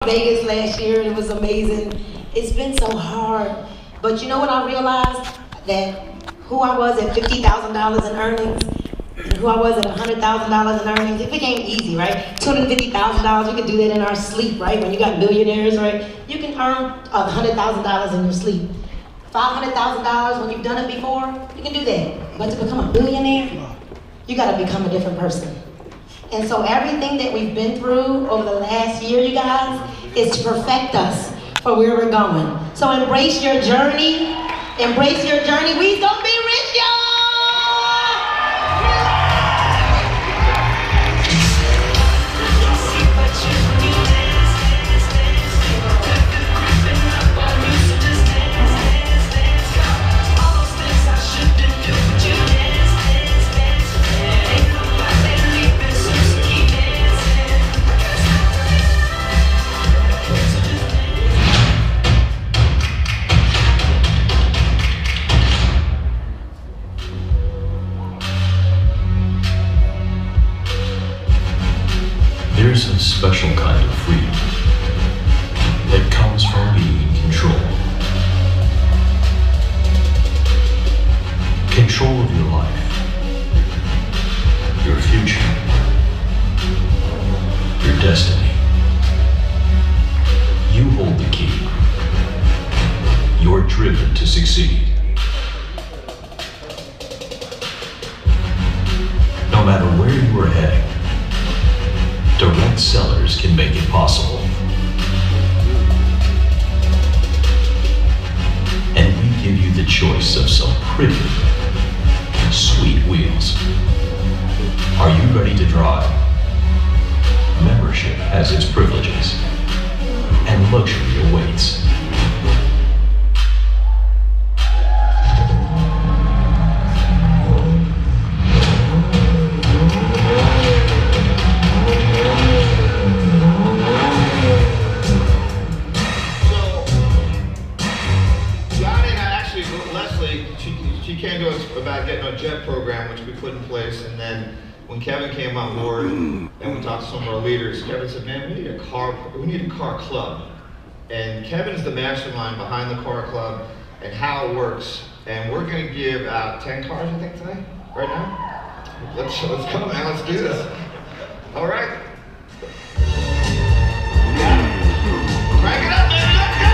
Vegas last year, and it was amazing. It's been so hard, but you know what I realized? That who I was at $50,000 in earnings, and who I was at $100,000 in earnings, it became easy, right? $250,000, we could do that in our sleep, right? When you got millionaires, right? You can earn $100,000 in your sleep. $500,000, when you've done it before, you can do that. But to become a billionaire, you gotta become a different person. And so everything that we've been through over the last year, you guys, is to perfect us for where we're going. So embrace your journey. Embrace your journey. We gonna be rich, y'all! There's a special kind of freedom that comes from being in control. Control of your life, your future, your destiny. You hold the key. You're driven to succeed. No matter where you are heading, Direct Cellars can make it possible. And we give you the choice of some pretty, sweet wheels. Are you ready to drive? Membership has its privileges, and luxury awaits. She came to us about getting a jet program, which we put in place, and then when Kevin came on board and we talked to some of our leaders, Kevin said, man, we need a car club. And Kevin's the mastermind behind the car club and how it works. And we're going to give out 10 cars, I think, tonight, right now. Let's go, man, let's do this. All right. Crank it up, baby, let's go!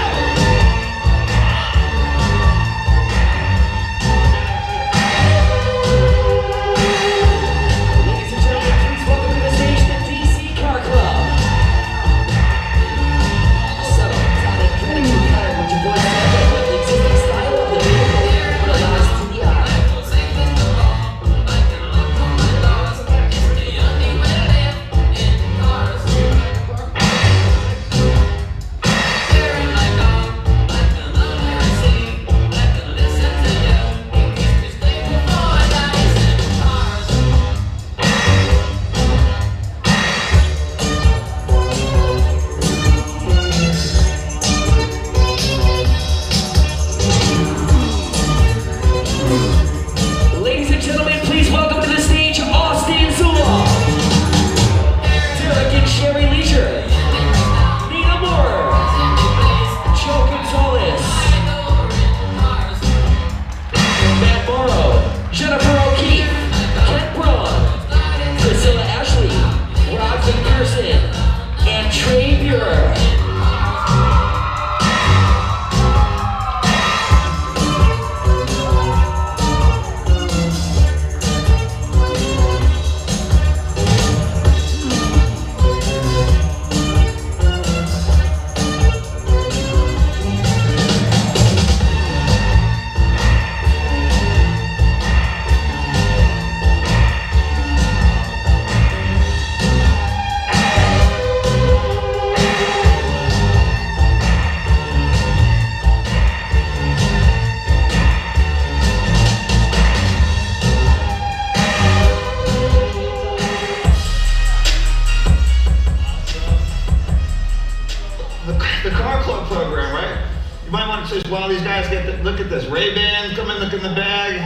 The car club program, right? You might want to just, while these guys look at this. Ray-Ban, come in, look in the bag.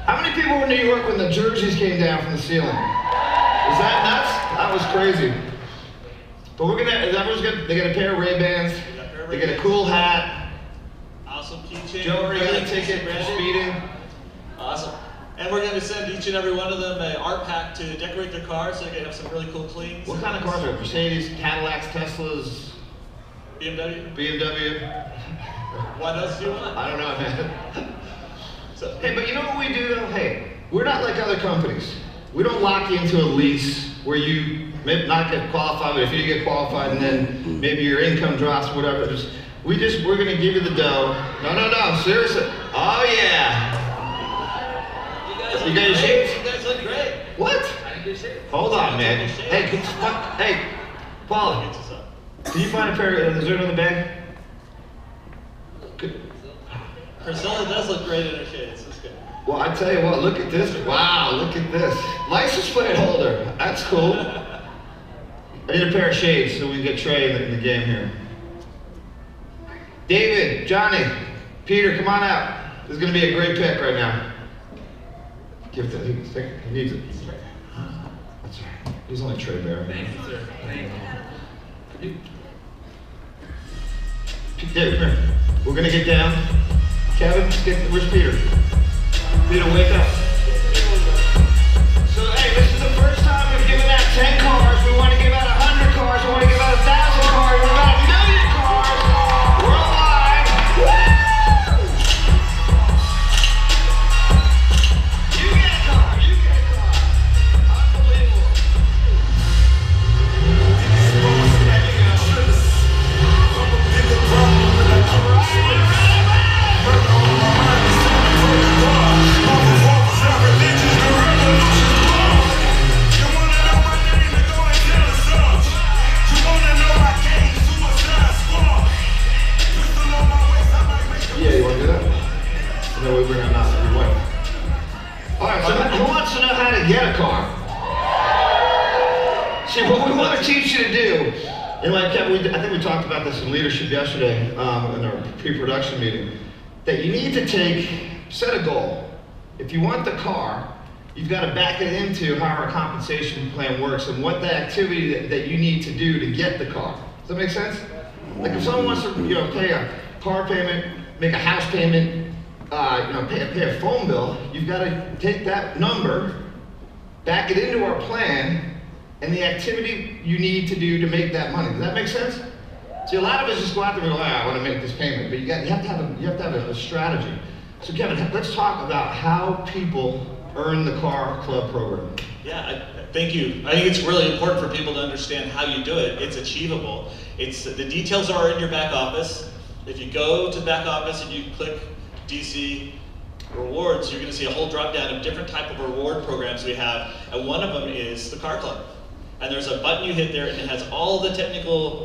How many people were in New York when the jerseys came down from the ceiling? Was that nuts? That was crazy. But they get a pair of Ray-Bans, they get a cool hat. Awesome keychain. Joe already got a ticket for speeding. Awesome. And we're going to send each and every one of them an art pack to decorate their cars so they can have some really cool cleans. What kind of cars are there? Mercedes, Cadillacs, Teslas? BMW? What else do you want? I don't know, man. So, hey, but you know what we do though? Hey, we're not like other companies. We don't lock you into a lease where you may not get qualified, but if you get qualified and then maybe your income drops or whatever, we're gonna give you the dough. No, seriously. Oh yeah. You got your shades? You guys look great. What? I think your shades. Hold on, man. Hey, Paula, can you find a pair of, is there another bag? Good. Priscilla does look great in her shades. That's good. Well, I tell you what, look at this. Wow, look at this. License plate holder. That's cool. I need a pair of shades so we can get Trey in the game here. David, Johnny, Peter, come on out. This is going to be a great pick right now. Give it to him. He needs it. That's right. He's only Trey Bear. Thank you, sir. Thank you. David, come here. We're going to get down. Kevin, where's Peter? Peter, wake up. So, hey, this is the first time we've given out 10 cars. We want to give out 100 cars. We want to give out 1,000 cars. We've got 1,000,000 cars. We're alive. Woo! You get a car. You get a car. Unbelievable. There you go. Yeah, you want to do that? No, we bring them out every way. All right, so who wants to know how to get a car? See, what we want to teach you to do, and like Kevin, I think we talked about this in leadership yesterday in our pre-production meeting, that you need to set a goal. If you want the car, you've got to back it into how our compensation plan works and what the activity that you need to do to get the car. Does that make sense? Like if someone wants to, pay a car payment, make a house payment, pay a phone bill, you've got to take that number, back it into our plan, and the activity you need to do to make that money. Does that make sense? See, a lot of us just go out there and go, I want to make this payment, but you have to have a strategy. So Kevin, let's talk about how people earn the car club program. Yeah, thank you. I think it's really important for people to understand how you do it. It's achievable. The details are in your back office. If you go to the back office and you click DC rewards, you're going to see a whole drop down of different type of reward programs we have, and one of them is the car club. And there's a button you hit there, and it has all the technical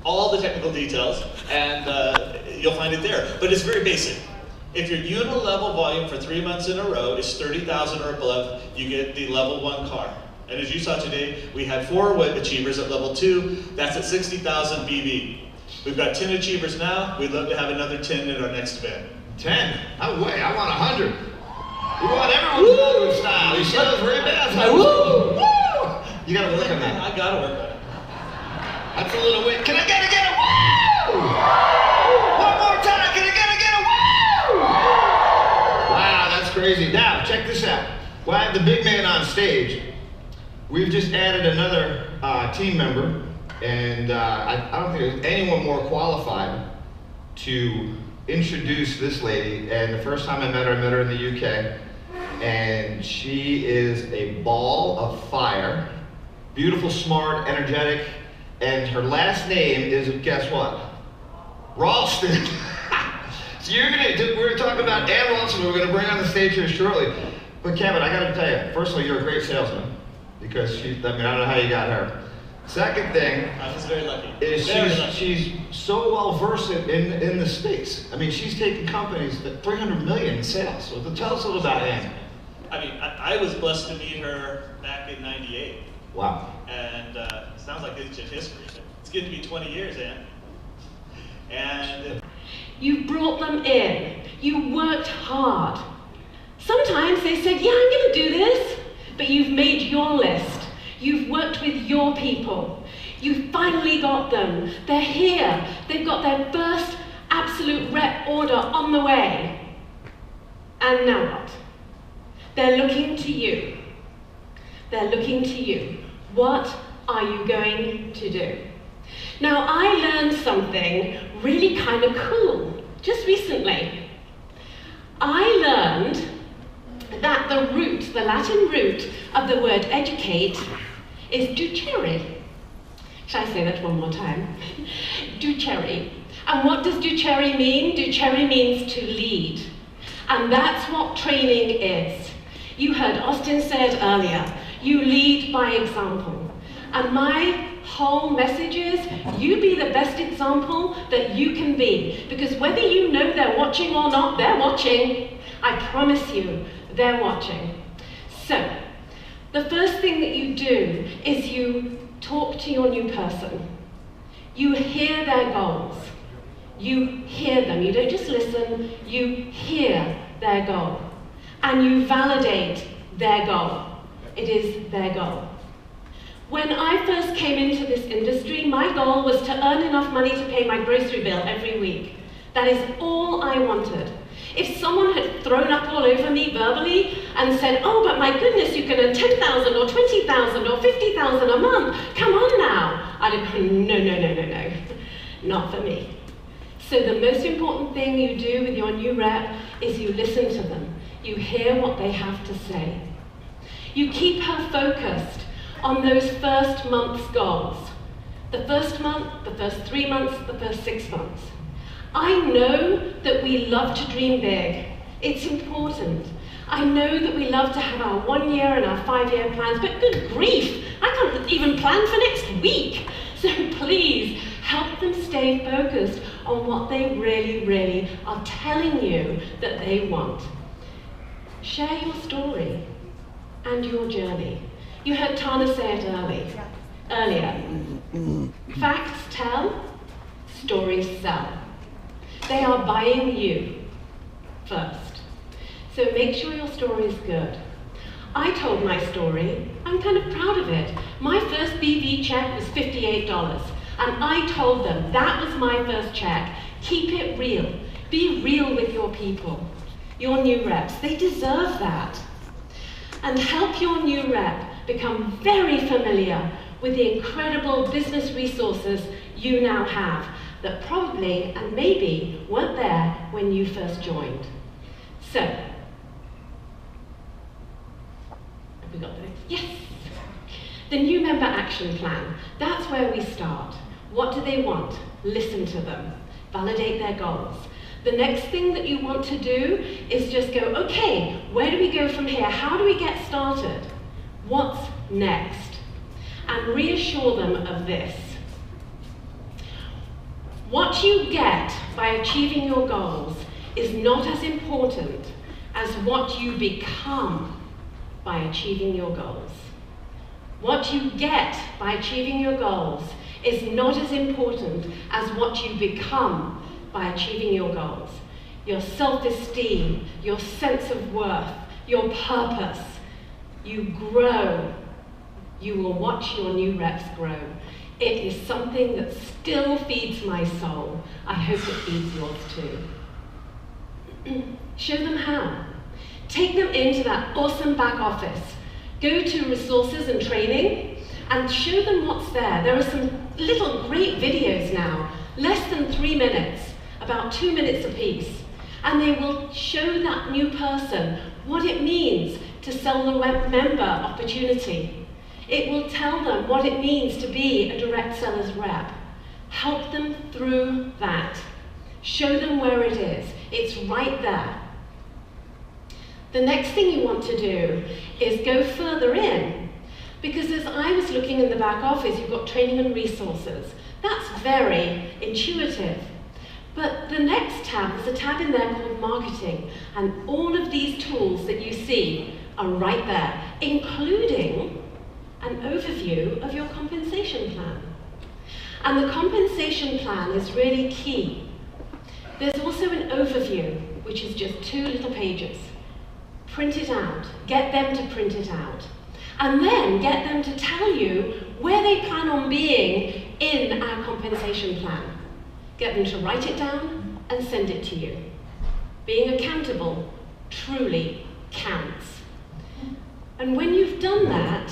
all the technical details, and you'll find it there. But it's very basic. If your unit level volume for 3 months in a row is 30,000 or above, you get the level 1 car. And as you saw today, we had 4 achievers at level 2. That's at 60,000 BB. We've got 10 achievers now. We'd love to have another 10 in our next event. 10? No way, I want 100. We want everyone to go with style. You see those Ray-Bans? Woo! You gotta work on that. I gotta work on it. That's a little weird. Can I get a woo? One more time. Can I get a woo? Wow, that's crazy. Now, check this out. Well, I have the big man on stage. We've just added another team member, and I don't think there's anyone more qualified to introduce this lady. And the first time I met her in the UK, and she is a ball of fire. Beautiful, smart, energetic, and her last name is, guess what? Ralston. So we're gonna talk about Ann Ralston, we're gonna bring on the stage here shortly. But Kevin, I gotta tell you, first of all, you're a great salesman, because I don't know how you got her. Second thing, I was very lucky. Is she's so well versed in the space. I mean, she's taken companies at 300 million in sales. So tell us a little about Ann. I mean, I was blessed to meet her back in '98. Wow. And sounds like ancient history. It's getting to be 20 years, Ann. And you brought them in. You worked hard. Sometimes they said, yeah, I'm going to do this. But you've made your list. You've worked with your people. You finally got them. They're here. They've got their first absolute rep order on the way. And now what? They're looking to you. They're looking to you. What are you going to do? Now, I learned something really kind of cool just recently. I learned that the Latin root of the word educate is ducere. Shall I say that one more time? Ducere. And what does ducere mean? Ducere means to lead. And that's what training is. You heard Austin said earlier, you lead by example. And my whole message is, you be the best example that you can be. Because whether you know they're watching or not, they're watching. I promise you, they're watching. So, the first thing that you do is you talk to your new person. You hear their goals. You hear them. You don't just listen, you hear their goal. And you validate their goal. It is their goal. When I first came into this industry, my goal was to earn enough money to pay my grocery bill every week. That is all I wanted. If someone had thrown up all over me verbally and said, oh, but my goodness, you can earn 10,000 or 20,000 or 50,000 a month, come on now, I'd have gone, no, not for me. So the most important thing you do with your new rep is you listen to them. You hear what they have to say. You keep her focused on those first month's goals. The first month, the first 3 months, the first 6 months. I know that we love to dream big. It's important. I know that we love to have our 1 year and our 5-year plans, but good grief, I can't even plan for next week. So please, help them stay focused on what they really, really are telling you that they want. Share your story and your journey. You heard Tana say it earlier. Facts tell, stories sell. They are buying you first. So make sure your story is good. I told my story. I'm kind of proud of it. My first BV check was $58. And I told them that was my first check. Keep it real. Be real with your people, your new reps. They deserve that. And help your new rep become very familiar with the incredible business resources you now have that probably and maybe weren't there when you first joined. So, have we got the next? Yes! The new member action plan. That's where we start. What do they want? Listen to them. Validate their goals. The next thing that you want to do is just go, okay, where do we go from here? How do we get started? What's next? And reassure them of this. What you get by achieving your goals is not as important as what you become by achieving your goals. What you get by achieving your goals is not as important as what you become by achieving your goals. Your self-esteem, your sense of worth, your purpose. You grow. You will watch your new reps grow. It is something that still feeds my soul. I hope it feeds yours too. Show them how. Take them into that awesome back office. Go to resources and training and show them what's there. There are some little great videos now, less than 3 minutes, about 2 minutes apiece. And they will show that new person what it means to sell the member opportunity. It will tell them what it means to be a direct sellers rep. Help them through that. Show them where it is. It's right there. The next thing you want to do is go further in. Because as I was looking in the back office, you've got training and resources. That's very intuitive. But the next tab, there's a tab in there called marketing. And all of these tools that you see are right there, including an overview of your compensation plan. And the compensation plan is really key. There's also an overview, which is just 2 little pages. Print it out. Get them to print it out. And then get them to tell you where they plan on being in our compensation plan. Get them to write it down and send it to you. Being accountable truly counts. And when you've done that,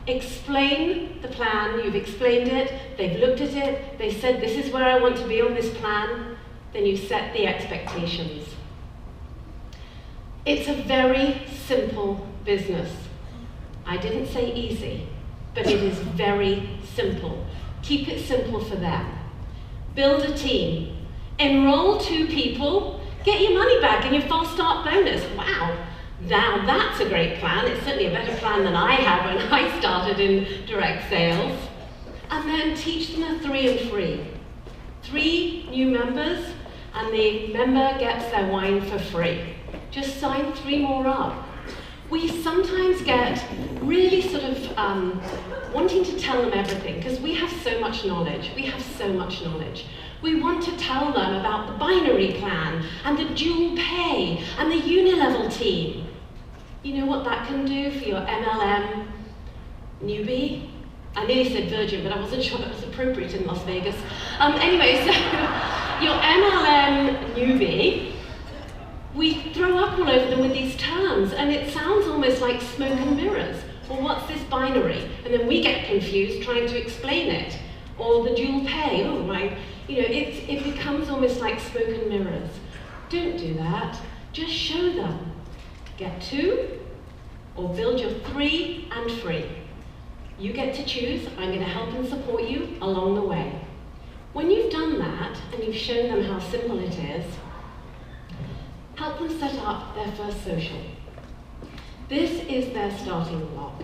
explain the plan, you've explained it, they've looked at it, they said this is where I want to be on this plan, then you set the expectations. It's a very simple business. I didn't say easy, but it is very simple. Keep it simple for them. Build a team. Enroll 2 people, get your money back and your false start bonus. Wow. Now that's a great plan. It's certainly a better plan than I had when I started in direct sales. And then teach them a 3 and free. 3 new members, and the member gets their wine for free. Just sign 3 more up. We sometimes get really sort of wanting to tell them everything, because we have so much knowledge. We have so much knowledge. We want to tell them about the binary plan, and the dual pay, and the unilevel team. You know what that can do for your MLM newbie? I nearly said virgin, but I wasn't sure that was appropriate in Las Vegas. Anyway, so your MLM newbie, we throw up all over them with these terms, and it sounds almost like smoke and mirrors. Well, what's this binary? And then we get confused trying to explain it. Or the dual pay, oh, right. You know, it becomes almost like smoke and mirrors. Don't do that. Just show them. Get 2, or build your 3 and free. You get to choose. I'm going to help and support you along the way. When you've done that, and you've shown them how simple it is, help them set up their first social. This is their starting block.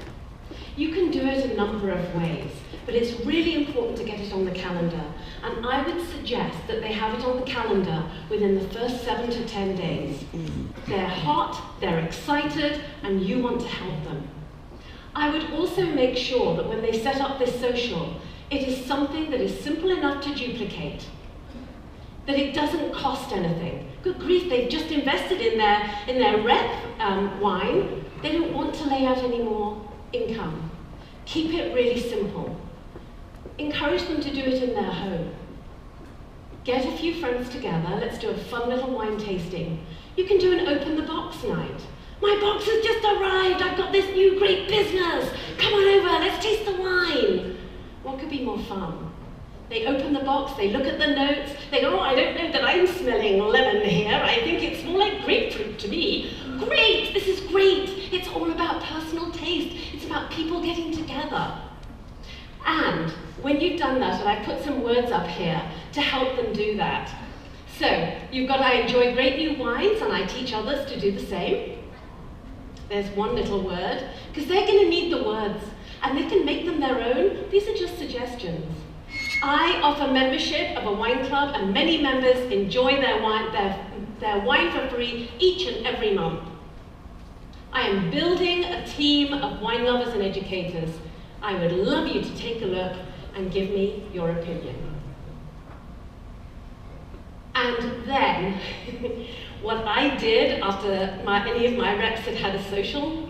You can do it a number of ways, but it's really important to get it on the calendar. And I would suggest that they have it on the calendar within the first 7 to 10 days. They're hot, they're excited, and you want to help them. I would also make sure that when they set up this social, it is something that is simple enough to duplicate, that it doesn't cost anything. Good grief, they've just invested in their rep wine. They don't want to lay out any more income. Keep it really simple. Encourage them to do it in their home. Get a few friends together, let's do a fun little wine tasting. You can do an open the box night. My box has just arrived, I've got this new great business. Come on over, let's taste the wine. What could be more fun? They open the box, they look at the notes, they go, oh, I don't know that I'm smelling lemon here. I think it's more like grapefruit to me. Great, this is great. It's all about personal taste. It's about people getting together. And when you've done that, and I put some words up here to help them do that. So, you've got, I enjoy great new wines, and I teach others to do the same. There's one little word, because they're going to need the words, and they can make them their own. These are just suggestions. I offer membership of a wine club, and many members enjoy their wine for free each and every month. I am building a team of wine lovers and educators. I would love you to take a look and give me your opinion. And then, what I did after any of my reps had a social,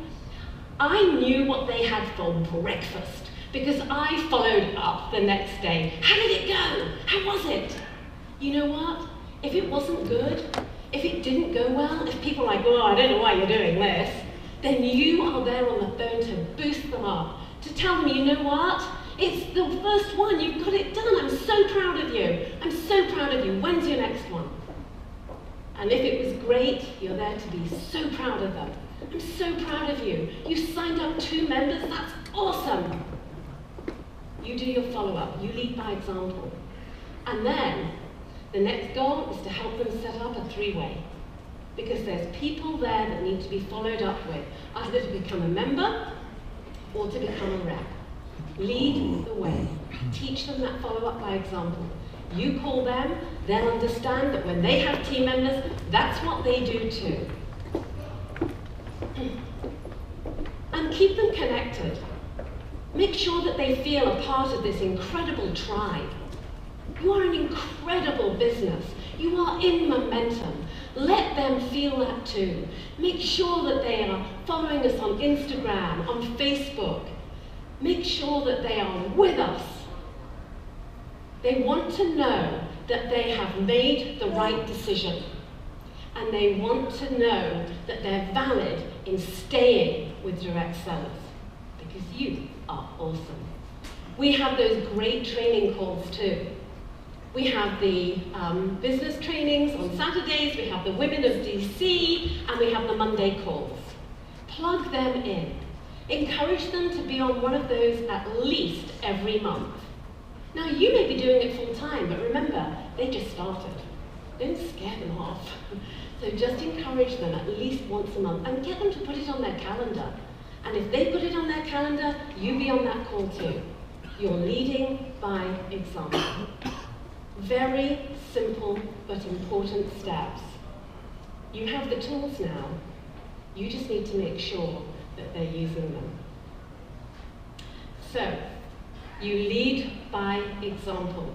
I knew what they had for breakfast, because I followed up the next day. How did it go? How was it? You know what? If it wasn't good, if it didn't go well, if people are like, oh, I don't know why you're doing this, then you are there on the phone to boost them up, to tell them, you know what? It's the first one, you've got it done. I'm so proud of you. I'm so proud of you. When's your next one? And if it was great, you're there to be so proud of them. I'm so proud of you. You signed up 2 members, that's awesome. You do your follow-up, you lead by example. And then, the next goal is to help them set up a 3-way. Because there's people there that need to be followed up with, either to become a member or to become a rep. Lead the way. Teach them that follow-up by example. You call them, they'll understand that when they have team members, that's what they do too. And keep them connected. Make sure that they feel a part of this incredible tribe. You are an incredible business. You are in momentum. Let them feel that too. Make sure that they are following us on Instagram, on Facebook. make sure that they are with us. They want to know that they have made the right decision. And they want to know that they're valid in staying with Direct Cellars, because you are awesome. We have those great training calls too. We have the business trainings on Saturdays, we have the Women of DC, and we have the Monday calls. Plug them in. Encourage them to be on one of those at least every month. Now, you may be doing it full time, but remember, they just started. Don't scare them off. So just encourage them at least once a month and get them to put it on their calendar. And if they put it on their calendar, you be on that call too. You're leading by example. Very simple but important steps. You have the tools now. You just need to make sure that they're using them. So, you lead by example.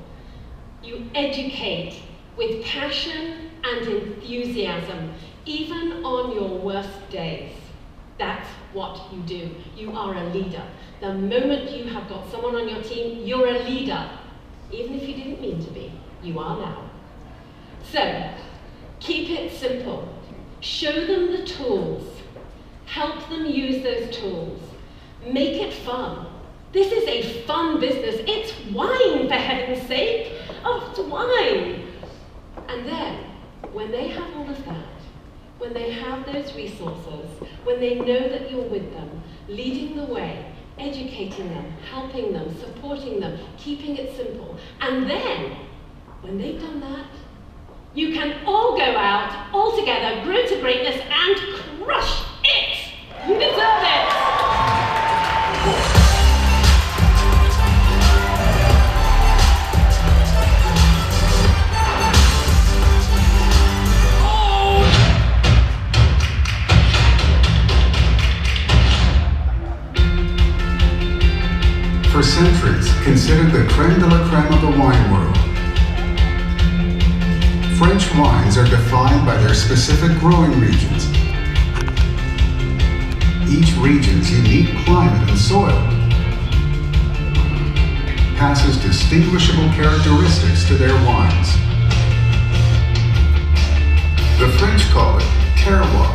You educate with passion and enthusiasm, even on your worst days. That's what you do. You are a leader. The moment you have got someone on your team, you're a leader. Even if you didn't mean to be, you are now. So, keep it simple. Show them the tools. Help them use those tools. Make it fun. This is a fun business. It's wine, for heaven's sake. Oh, it's wine. And then, when they have all of that, when they have those resources, when they know that you're with them, leading the way, educating them, helping them, supporting them, keeping it simple. And then, when they've done that, you can all go out, all together, grow to greatness, and crush it! You deserve it! For centuries, considered the creme de la creme of the wine world. French wines are defined by their specific growing regions. Each region's unique climate and soil passes distinguishable characteristics to their wines. The French call it terroir,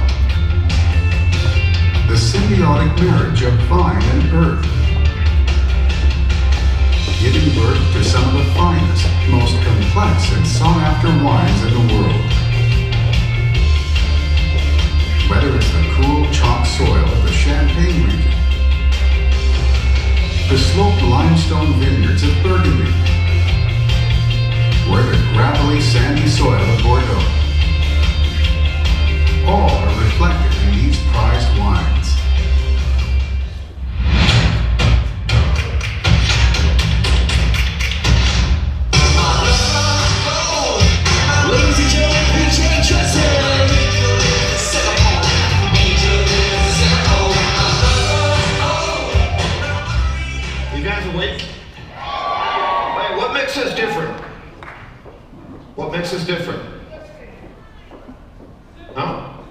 the symbiotic marriage of vine and earth, giving birth to some of the finest, most complex and sought-after wines in the world. Whether it's the cool chalk soil of the Champagne region, the sloped limestone vineyards of Burgundy, or the gravelly sandy soil of Bordeaux, all are reflected in these prized wines. What makes us different? No?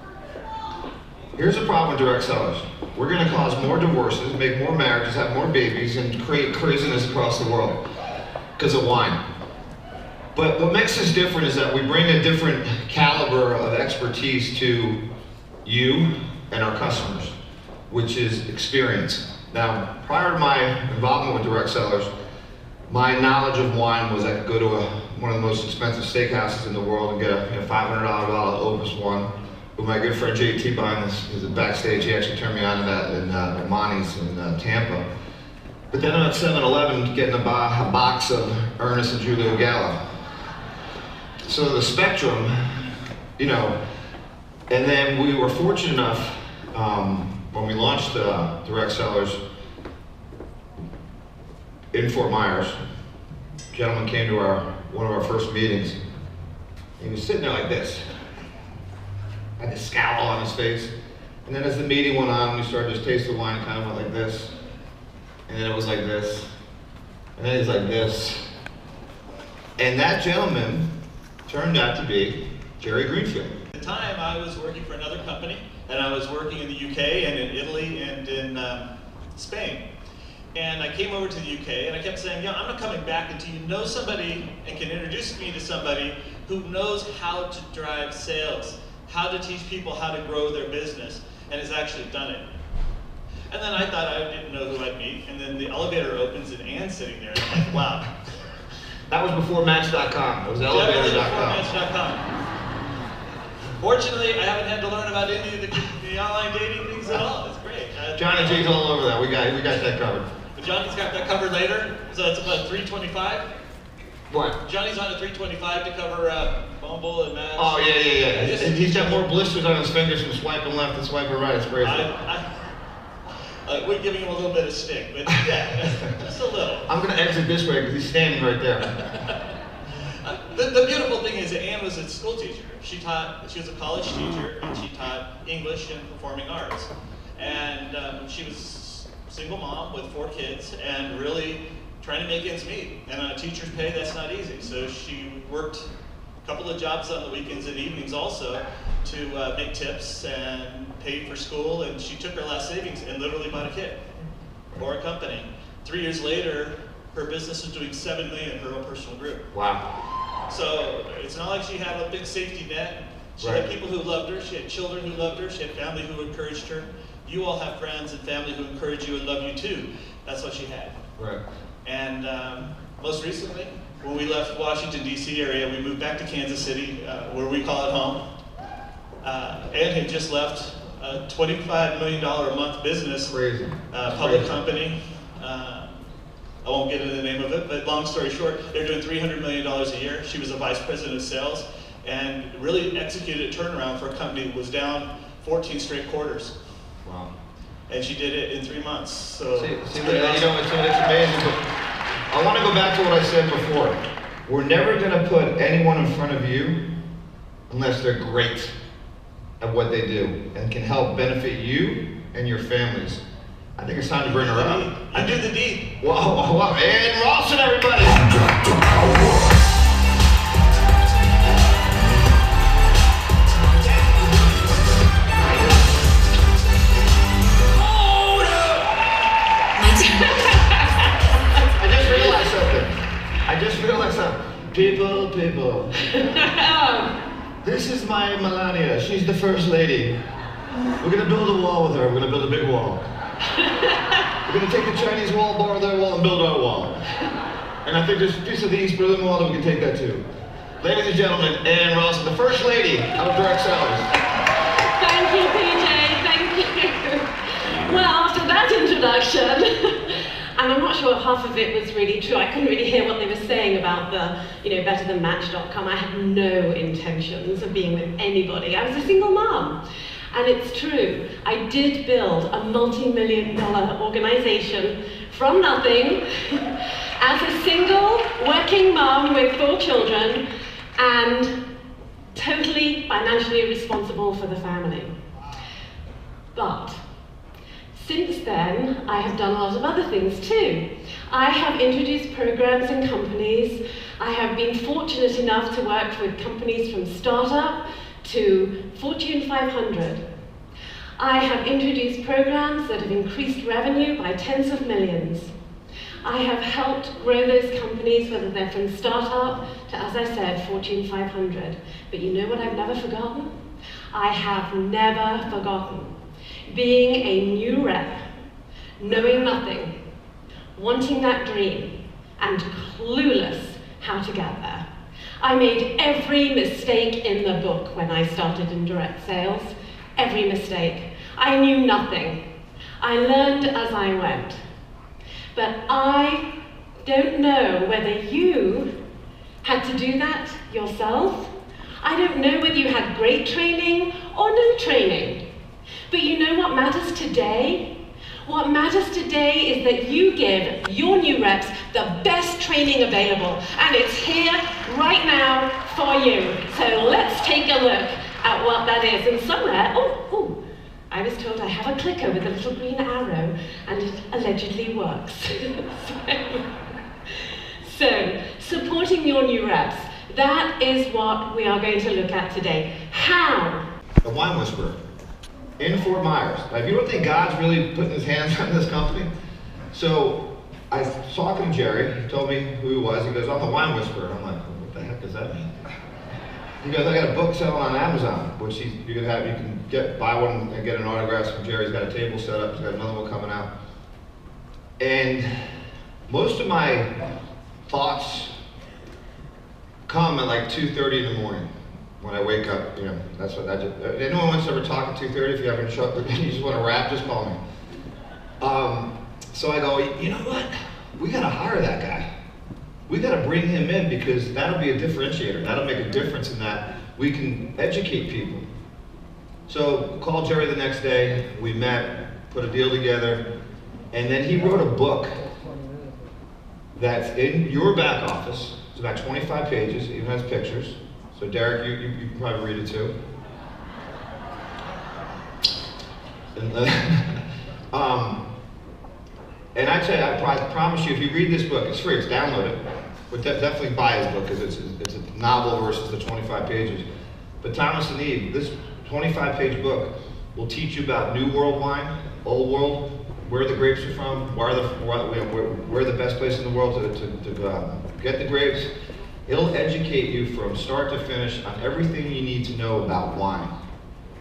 Here's the problem with Direct Cellars. We're going to cause more divorces, make more marriages, have more babies, and create craziness across the world because of wine. But what makes us different is that we bring a different caliber of expertise to you and our customers, which is experience. Now, prior to my involvement with Direct Cellars, my knowledge of wine was I could go to one of the most expensive steakhouses in the world and get a $500 Opus One. With my good friend JT behind this backstage, he actually turned me on to that in Monty's in Tampa. But then I'm at 7-Eleven getting a box of Ernest and Julio Gallo. So the spectrum, you know, and then we were fortunate enough when we launched Direct Cellars in Fort Myers. A gentleman came to one of our first meetings. He was sitting there like this. Had this scowl on his face. And then as the meeting went on, we started to taste the wine, it kind of went like this. And then it was like this. And then he's like this. And that gentleman turned out to be Jerry Greenfield. At the time, I was working for another company, and I was working in the UK and in Italy and in Spain. And I came over to the UK, and I kept saying, I'm not coming back until you know somebody and can introduce me to somebody who knows how to drive sales, how to teach people how to grow their business, and has actually done it. And then I thought I didn't know who I'd meet, and then the elevator opens and Anne's sitting there, and I'm like, wow. That was before Match.com. It was elevator.com. Match.com. Fortunately, I haven't had to learn about any of the online dating things at all. It's great. Johnny G's all over that. We got that covered. But Johnny's got that covered later, so it's about 325. What? Johnny's on a 325 to cover Bumble and Match. Oh, yeah. And he's got more blisters on his fingers from swiping left and swiping right. It's crazy. We're giving him a little bit of stick, but yeah, just a little. I'm going to exit this way because he's standing right there. The beautiful thing is that Anne was a school teacher. She was a college teacher, and she taught English and performing arts. And she was a single mom with 4 kids and really trying to make ends meet. And on a teacher's pay, that's not easy. So she worked a couple of jobs on the weekends and evenings also to make tips and pay for school. And she took her last savings and literally bought a kit for a company. 3 years later, her business was doing $7 million, her own personal group. Wow. So it's not like she had a big safety net. She had people who loved her, she had children who loved her, she had family who encouraged her. You all have friends and family who encourage you and love you too. That's what she had. Right. And most recently, when we left Washington, D.C. area, we moved back to Kansas City, where we call it home. Ann had just left a $25 million a month business. Crazy. Public company. I won't get into the name of it, but long story short, they're doing $300 million a year. She was a vice president of sales and really executed a turnaround for a company that was down 14 straight quarters. Wow. And she did it in 3 months. So it's amazing. But I want to go back to what I said before. We're never going to put anyone in front of you unless they're great at what they do and can help benefit you and your families. I think it's time to bring her up. I do the deed. Whoa, and Rawson, everybody! Hold up! I just realized something. People. This is my Melania. She's the first lady. We're gonna build a wall with her. We're gonna build a big wall. We're going to take the Chinese wall, borrow their wall, and build our wall. And I think there's a piece of the East Berlin Wall that we can take that too. Ladies and gentlemen, Ann Rawson, the First Lady of Direct Cellars. Thank you, PJ, thank you. Well, after that introduction, and I'm not sure half of it was really true. I couldn't really hear what they were saying about the, better than Match.com. I had no intentions of being with anybody. I was a single mom. And it's true, I did build a multi-million-dollar organization from nothing as a single working mom with 4 children and totally financially responsible for the family. But since then, I have done a lot of other things too. I have introduced programs in companies. I have been fortunate enough to work with companies from startup to Fortune 500. I have introduced programs that have increased revenue by tens of millions. I have helped grow those companies, whether they're from startup to, as I said, Fortune 500. But you know what I've never forgotten? I have never forgotten being a new rep, knowing nothing, wanting that dream, and clueless how to get there. I made every mistake in the book when I started in direct sales. Every mistake. I knew nothing. I learned as I went. But I don't know whether you had to do that yourself. I don't know whether you had great training or no training. But you know what matters today? What matters today is that you give your new reps the best training available, and it's here right now for you. So let's take a look at what that is. And somewhere, I was told I have a clicker with a little green arrow, and it allegedly works. So, supporting your new reps, that is what we are going to look at today. How? The Wine Whisperer in Fort Myers. Now, if you don't think God's really putting his hands on this company, So I was talking to Jerry, he told me who he was. He goes, I'm the wine whisperer. I'm like, what the heck does that mean? He goes, I got a book selling on Amazon, which you can buy one and get an autograph from Jerry. He's got a table set up, he's got another one coming out. And most of my thoughts come at like 2:30 in the morning when I wake up. You know, that's what that. Anyone wants to ever talk at 2:30? If you haven't shut, you just want to rap, just call me. So I go, you know what? We gotta hire that guy. We gotta bring him in because that'll be a differentiator. That'll make a difference in that we can educate people. So called Jerry the next day. We met, put a deal together, and then he wrote a book that's in your back office. It's about 25 pages. It even has pictures. So Derek, you can probably read it too. And I tell you, I promise you, if you read this book, it's free, it's downloaded. But definitely buy his book because it's a novel versus the 25 pages. But Thomas and Eve, this 25-page book will teach you about New World wine, Old World, where the grapes are from, where the best place in the world to get the grapes. It'll educate you from start to finish on everything you need to know about wine.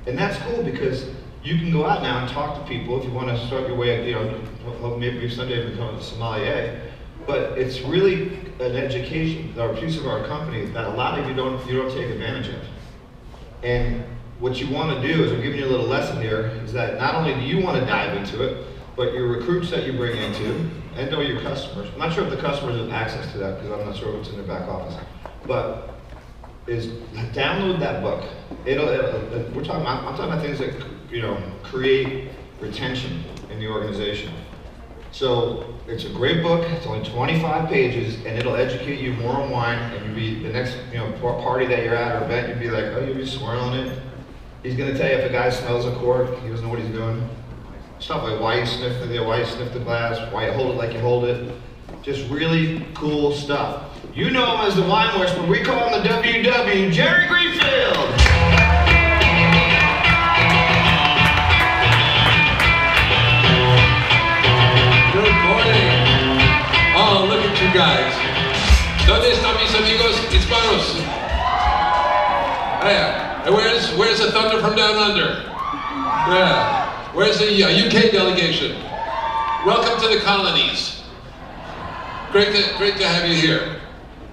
And that's cool because you can go out now and talk to people if you want to start your way, you know, maybe someday become a sommelier. But it's really an education, or a piece of our company that a lot of you don't take advantage of. And what you want to do is, I'm giving you a little lesson here, is that not only do you want to dive into it, but your recruits that you bring into, and know your customers. I'm not sure if the customers have access to that because I'm not sure what's in their back office. But is download that book. I'm talking about things that, you know, create retention in the organization. So it's a great book. It's only 25 pages, and it'll educate you more on wine. And you'll be the next, you know, party that you're at or event, you'll be like, oh, you'll be swirling it. He's going to tell you if a guy smells a cork, he doesn't know what he's doing. Stuff like why you sniff the glass, why you hold it like you hold it. Just really cool stuff. You know him as the wine whisperer. We call him the WW, Jerry Greenfield. Good morning. Oh, look at you guys. ¿Dónde están mis amigos hispanos? Yeah. Where's the thunder from down under? Yeah. Where's the UK delegation? Welcome to the colonies. Great to have you here.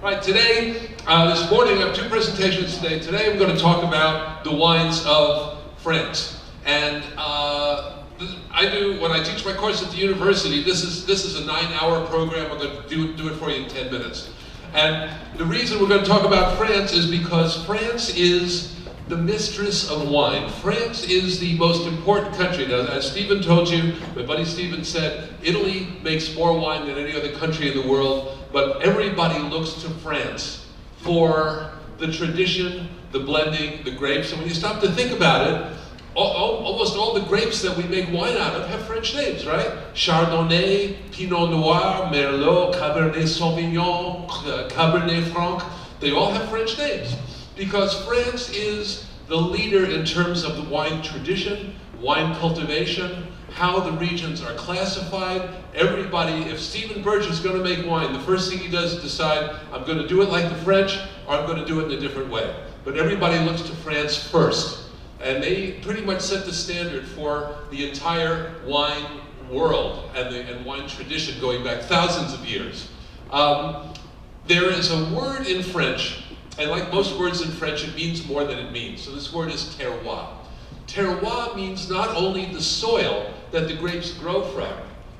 All right, today, this morning, I have two presentations today. Today I'm going to talk about the wines of France. And when I teach my course at the university, this is a 9-hour program. I'm going to do it for you in 10 minutes. And the reason we're going to talk about France is because France is the mistress of wine. France is the most important country. Now, as Stephen told you, my buddy Stephen said, Italy makes more wine than any other country in the world, but everybody looks to France for the tradition, the blending, the grapes. And when you stop to think about it, almost all the grapes that we make wine out of have French names, right? Chardonnay, Pinot Noir, Merlot, Cabernet Sauvignon, Cabernet Franc, they all have French names. Because France is the leader in terms of the wine tradition, wine cultivation, how the regions are classified. Everybody, if Stephen Birch is going to make wine, the first thing he does is decide, I'm going to do it like the French, or I'm going to do it in a different way. But everybody looks to France first. And they pretty much set the standard for the entire wine world and wine tradition going back thousands of years. There is a word in French, and like most words in French, it means more than it means. So this word is terroir. Terroir means not only the soil that the grapes grow from,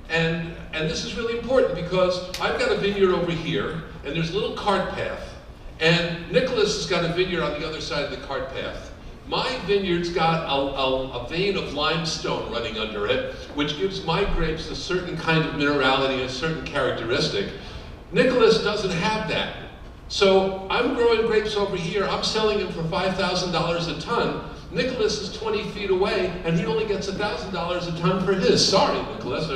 and this is really important because I've got a vineyard over here, and there's a little cart path, and Nicholas has got a vineyard on the other side of the cart path. My vineyard's got a vein of limestone running under it, which gives my grapes a certain kind of minerality, a certain characteristic. Nicholas doesn't have that. So I'm growing grapes over here, I'm selling them for $5,000 a ton. Nicholas is 20 feet away, and he only gets $1,000 a ton for his. Sorry, Nicholas,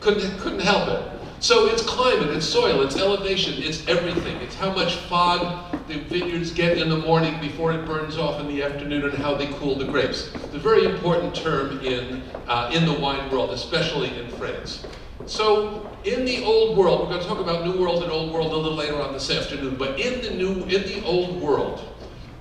couldn't help it. So it's climate, it's soil, it's elevation, it's everything. It's how much fog the vineyards get in the morning before it burns off in the afternoon, and how they cool the grapes. It's a very important term in the wine world, especially in France. So in the old world, we're going to talk about New World and Old World a little later on this afternoon, but in the old world,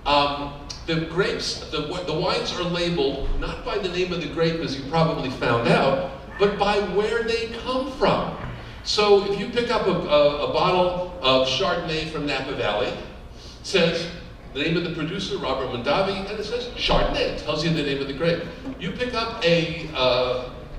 the grapes, the wines are labeled not by the name of the grape, as you probably found out, but by where they come from. So if you pick up a bottle of Chardonnay from Napa Valley, it says the name of the producer, Robert Mondavi, and it says Chardonnay. It tells you the name of the grape. You pick up a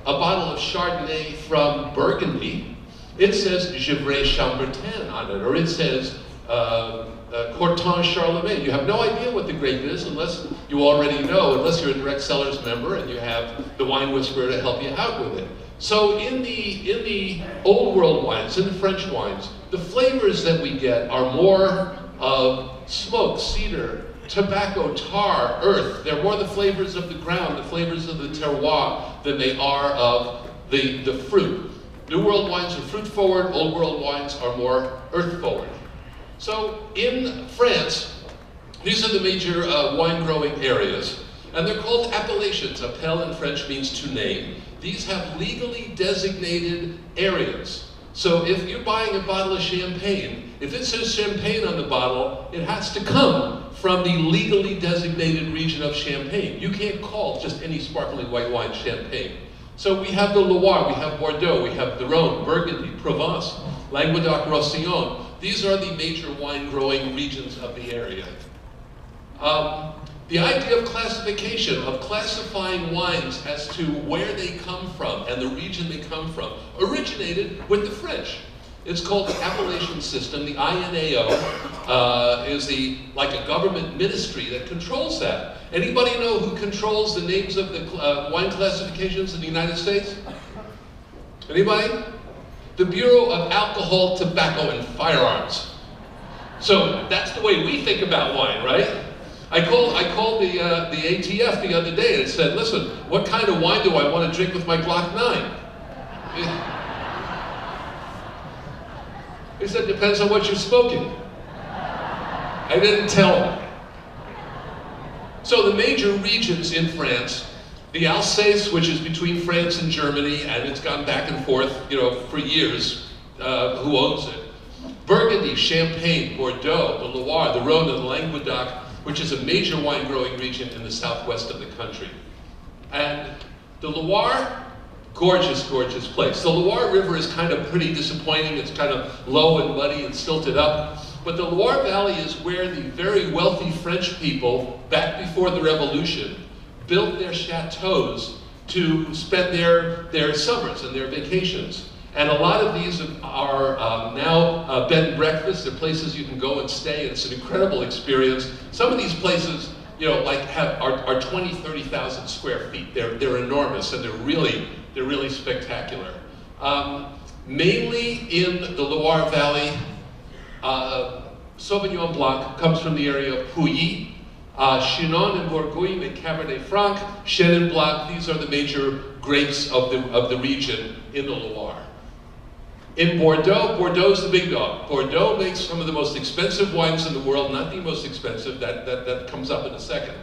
bottle of Chardonnay from Burgundy, it says Gevrey Chambertin on it, or it says Corton Charlemagne. You have no idea what the grape is unless you already know, unless you're a Direct Cellars member and you have the wine whisperer to help you out with it. So in the old world wines, in the French wines, the flavors that we get are more of smoke, cedar, tobacco, tar, earth. They're more the flavors of the ground, the flavors of the terroir, than they are of the fruit. New World wines are fruit forward, Old World wines are more earth forward. So in France, these are the major wine growing areas, and they're called appellations. Appel in French means to name. These have legally designated areas. So if you're buying a bottle of champagne, if it says champagne on the bottle, it has to come from the legally designated region of Champagne. You can't call just any sparkling white wine champagne. So we have the Loire, we have Bordeaux, we have the Rhône, Burgundy, Provence, Languedoc-Roussillon. These are the major wine growing regions of the area. The idea of classification, of classifying wines as to where they come from and the region they come from, originated with the French. It's called the appellation system. The INAO is like a government ministry that controls that. Anybody know who controls the names of the wine classifications in the United States? Anybody? The Bureau of Alcohol, Tobacco, and Firearms. So that's the way we think about wine, right? I called the ATF the other day and said, listen, what kind of wine do I want to drink with my Glock 9? He said, depends on what you're smoking. I didn't tell him. So the major regions in France, the Alsace, which is between France and Germany, and it's gone back and forth, for years, who owns it? Burgundy, Champagne, Bordeaux, the Loire, the Rhône, and the Languedoc, which is a major wine growing region in the southwest of the country. And the Loire, gorgeous, gorgeous place. The Loire River is kind of pretty disappointing. It's kind of low and muddy and silted up. But the Loire Valley is where the very wealthy French people, back before the Revolution, built their chateaus to spend their summers and their vacations. And a lot of these are now bed and breakfast. They're places you can go and stay, and it's an incredible experience. Some of these places, are 20, 30,000 square feet. They're enormous, and they're really spectacular. Mainly in the Loire Valley, Sauvignon Blanc comes from the area of Pouilly. Chinon and Bourgogne and Cabernet Franc, Chenin Blanc, these are the major grapes of the region in the Loire. In Bordeaux, Bordeaux's the big dog. Bordeaux makes some of the most expensive wines in the world, not the most expensive, that comes up in a second.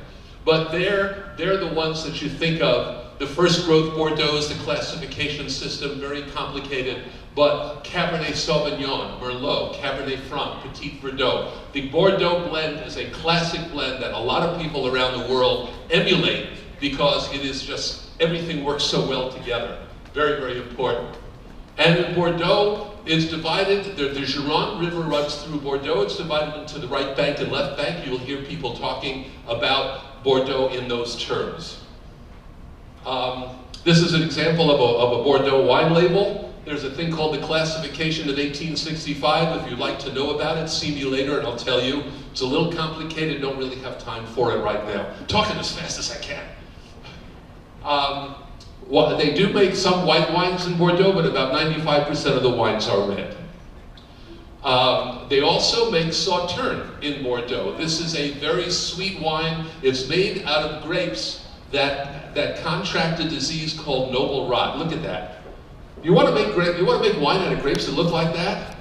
But they're the ones that you think of. The first growth Bordeaux is the classification system, very complicated, but Cabernet Sauvignon, Merlot, Cabernet Franc, Petit Verdot. The Bordeaux blend is a classic blend that a lot of people around the world emulate because it is just, everything works so well together. Very, very important. And in Bordeaux, it's divided, the Gironde River runs through Bordeaux. It's divided into the right bank and left bank. You'll hear people talking about Bordeaux in those terms. This is an example of a Bordeaux wine label. There's a thing called the classification of 1865. If you'd like to know about it, see me later and I'll tell you. It's a little complicated, don't really have time for it right now. I'm talking as fast as I can. Well, they do make some white wines in Bordeaux, but about 95% of the wines are red. They also make Sauterne in Bordeaux. This is a very sweet wine. It's made out of grapes that contract a disease called noble rot. Look at that. You want to make wine out of grapes that look like that?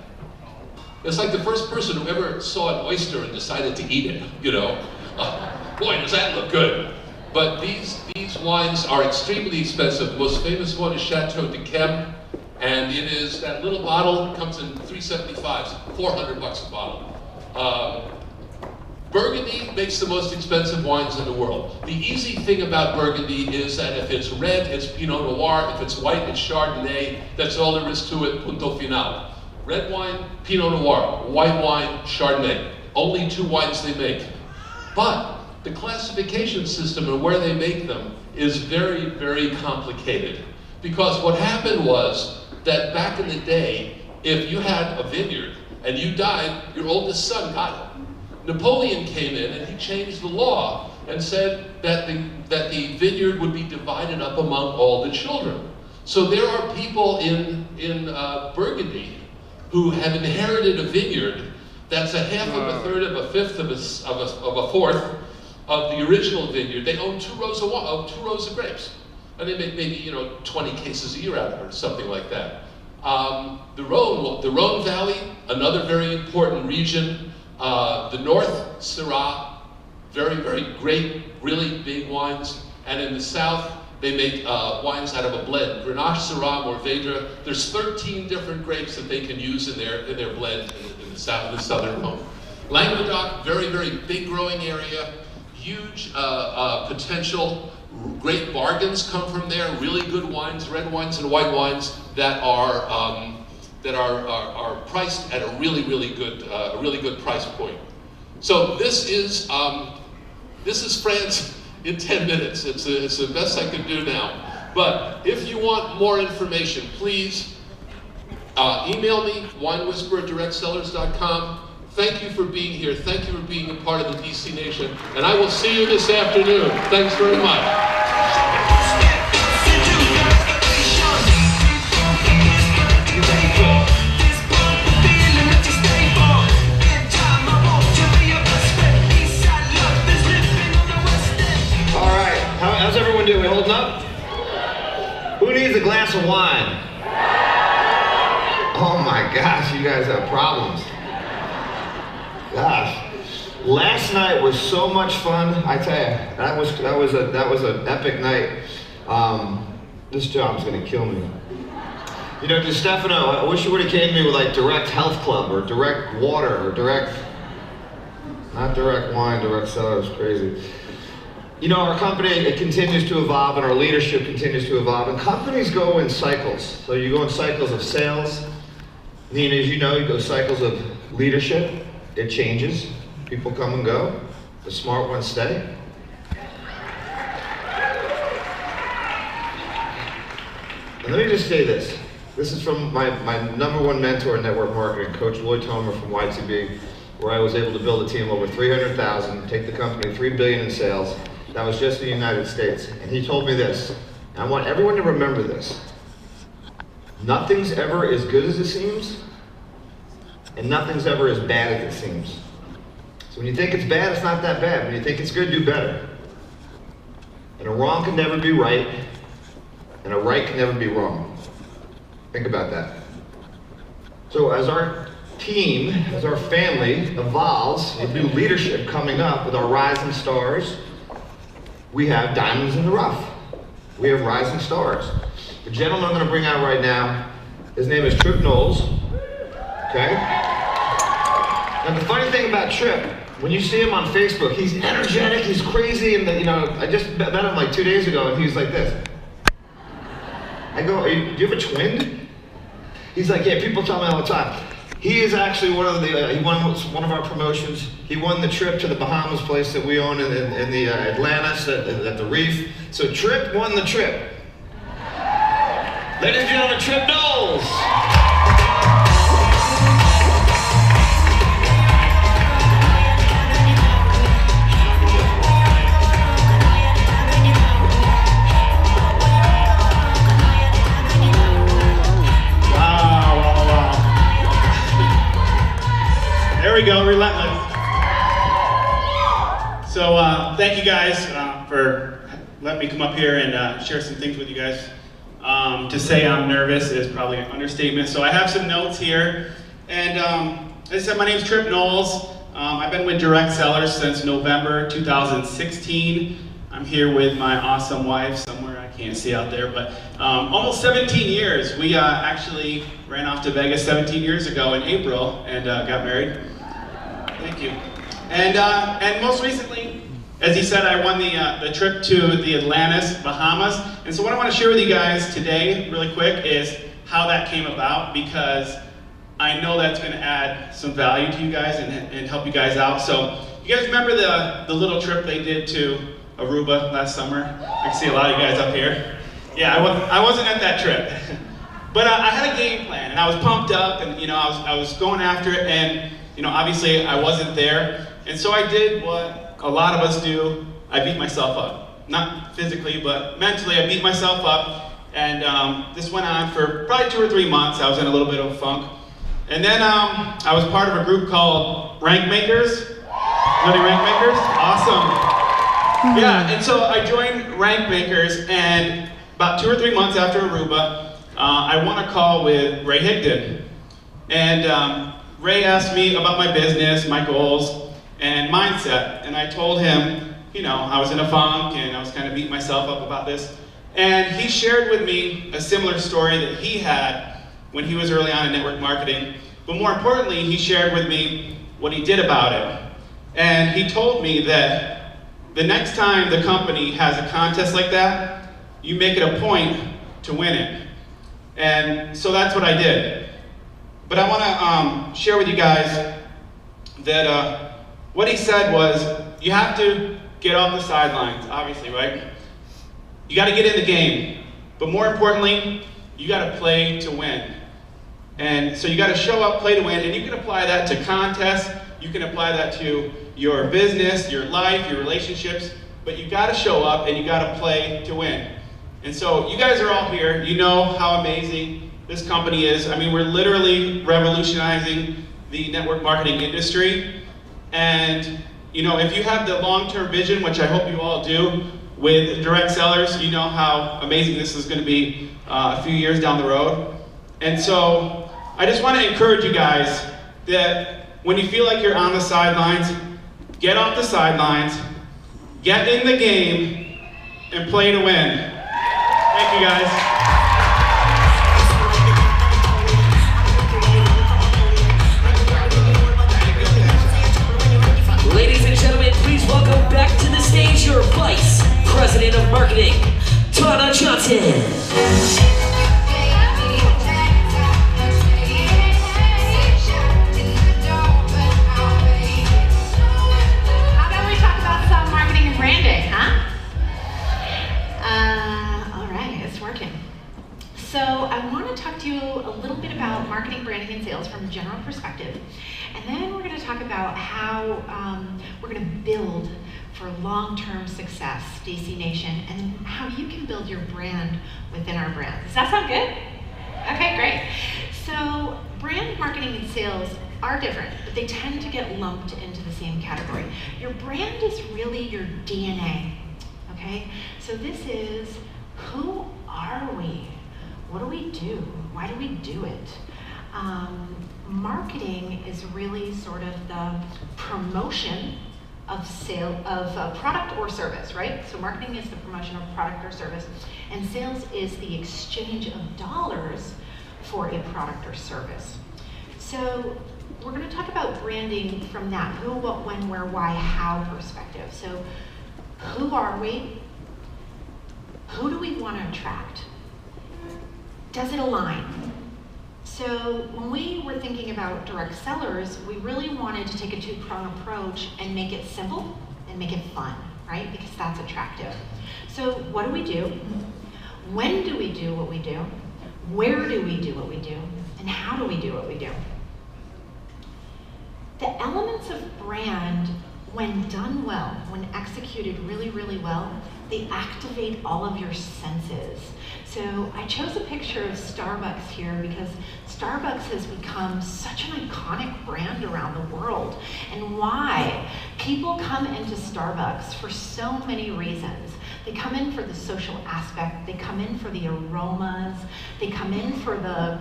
It's like the first person who ever saw an oyster and decided to eat it, boy, does that look good. But these wines are extremely expensive. The most famous one is Chateau de Chem, And it is, that little bottle comes in 375s, $400 a bottle. Burgundy makes the most expensive wines in the world. The easy thing about Burgundy is that if it's red, it's Pinot Noir. If it's white, it's Chardonnay. That's all there is to it, punto final. Red wine, Pinot Noir. White wine, Chardonnay. Only 2 wines they make. But the classification system and where they make them is very, very complicated. Because what happened was that back in the day, if you had a vineyard and you died, your oldest son got it. Napoleon came in and he changed the law and said that the vineyard would be divided up among all the children. So there are people in Burgundy who have inherited a vineyard that's a half of a third of a fifth of a fourth of the original vineyard. They own 2 rows of grapes. And they make maybe 20 cases a year out of it or something like that. The Rhone Valley, another very important region. The North, Syrah, very, very great, really big wines. And in the South, they make wines out of a blend. Grenache, Syrah, Mourvèdre. There's 13 different grapes that they can use in their blend in the South, the Southern Rhone. Languedoc, very, very big growing area, huge potential. Great bargains come from there. Really good wines, red wines and white wines that are priced at a really good price point. So this is France in 10 minutes. It's the best I can do now. But if you want more information, please email me, winewhisperer@directcellars.com. Thank you for being here. Thank you for being a part of the DC Nation. And I will see you this afternoon. Thanks very much. How's everyone doing? Holding up? Who needs a glass of wine? Oh my gosh, you guys have problems. Gosh, last night was so much fun. I tell you, that was an epic night. This job's gonna kill me. DeStefano, I wish you would have came to me with like Direct Health Club or Direct Water or not Direct Wine, Direct Cellars, crazy. Our company, it continues to evolve and our leadership continues to evolve, and companies go in cycles. So you go in cycles of sales. Nina, as you know, you go cycles of leadership. It changes. People come and go. The smart ones stay. And let me just say this. This is from my #1 mentor in network marketing, Coach Lloyd Tomer from YTB, where I was able to build a team of over 300,000, take the company to $3 billion in sales. That was just the United States. And he told me this, and I want everyone to remember this. Nothing's ever as good as it seems, and nothing's ever as bad as it seems. So when you think it's bad, it's not that bad. When you think it's good, do better. And a wrong can never be right, and a right can never be wrong. Think about that. So as our team, as our family evolves with new leadership coming up with our rising stars, we have diamonds in the rough. We have rising stars. The gentleman I'm going to bring out right now, his name is Trip Knowles. Okay? Now the funny thing about Trip, when you see him on Facebook, he's energetic, he's crazy, and I just met him like 2 days ago, and he was like this. I go, do you have a twin? He's like, yeah, people tell me all the time. He is actually he won one of our promotions. He won the trip to the Bahamas place that we own in the Atlantis at the Reef. So Trip won the trip. Ladies and gentlemen, Trip Knowles. There we go, relentless. So thank you guys for letting me come up here and share some things with you guys. To say I'm nervous is probably an understatement. So I have some notes here. And as I said, my name's Trip Knowles. I've been with Direct Cellars since November 2016. I'm here with my awesome wife, somewhere I can't see out there, but almost 17 years. We actually ran off to Vegas 17 years ago in April and got married. Thank you. And most recently, as he said, I won the trip to the Atlantis, Bahamas. And so what I want to share with you guys today, really quick, is how that came about, because I know that's going to add some value to you guys and help you guys out. So you guys remember the little trip they did to Aruba last summer? I can see a lot of you guys up here. Yeah, I wasn't at that trip. But I had a game plan, and I was pumped up, and I was going after it, and obviously I wasn't there. And so I did what a lot of us do. I beat myself up. Not physically, but mentally, I beat myself up. And this went on for probably 2 or 3 months. I was in a little bit of a funk. And then I was part of a group called Rank Makers. Any Rank Makers? Awesome. Yeah, and so I joined Rank Makers, and about 2 or 3 months after Aruba, I won a call with Ray Higdon. And Ray asked me about my business, my goals, and mindset. And I told him, I was in a funk and I was kind of beating myself up about this. And he shared with me a similar story that he had when he was early on in network marketing. But more importantly, he shared with me what he did about it. And he told me that the next time the company has a contest like that, you make it a point to win it. And so that's what I did. But I want to share with you guys that what he said was, you have to get off the sidelines, obviously, right? You got to get in the game. But more importantly, you got to play to win. And so you got to show up, play to win, and you can apply that to contests, you can apply that to your business, your life, your relationships, but you got to show up and you got to play to win. And so you guys are all here, you know how amazing this company is. I mean, we're literally revolutionizing the network marketing industry. And if you have the long-term vision, which I hope you all do, with Direct Cellars, you know how amazing this is going to be a few years down the road. And so I just want to encourage you guys that when you feel like you're on the sidelines, get off the sidelines, get in the game, and play to win. Thank you, guys. Ladies and gentlemen, please welcome back to the stage your Vice President of Marketing, Donna Johnson. So I want to talk to you a little bit about marketing, branding, and sales from a general perspective. And then we're going to talk about how we're going to build for long-term success, DC Nation, and how you can build your brand within our brand. Does that sound good? Okay, great. So brand, marketing, and sales are different, but they tend to get lumped into the same category. Your brand is really your DNA, okay? So this is, who are we? What do we do? Why do we do it? Marketing is really sort of the promotion of sale of a product or service, right? So marketing is the promotion of product or service, and sales is the exchange of dollars for a product or service. So we're going to talk about branding from that who, what, when, where, why, how perspective. So who are we? Who do we want to attract? Does it align? So when we were thinking about Direct Cellars, we really wanted to take a two-pronged approach and make it simple and make it fun, right? Because that's attractive. So what do we do? When do we do what we do? Where do we do what we do? And how do we do what we do? The elements of brand, when done well, when executed really, really well, they activate all of your senses. So I chose a picture of Starbucks here because Starbucks has become such an iconic brand around the world. And why? People come into Starbucks for so many reasons. They come in for the social aspect, they come in for the aromas, they come in for the,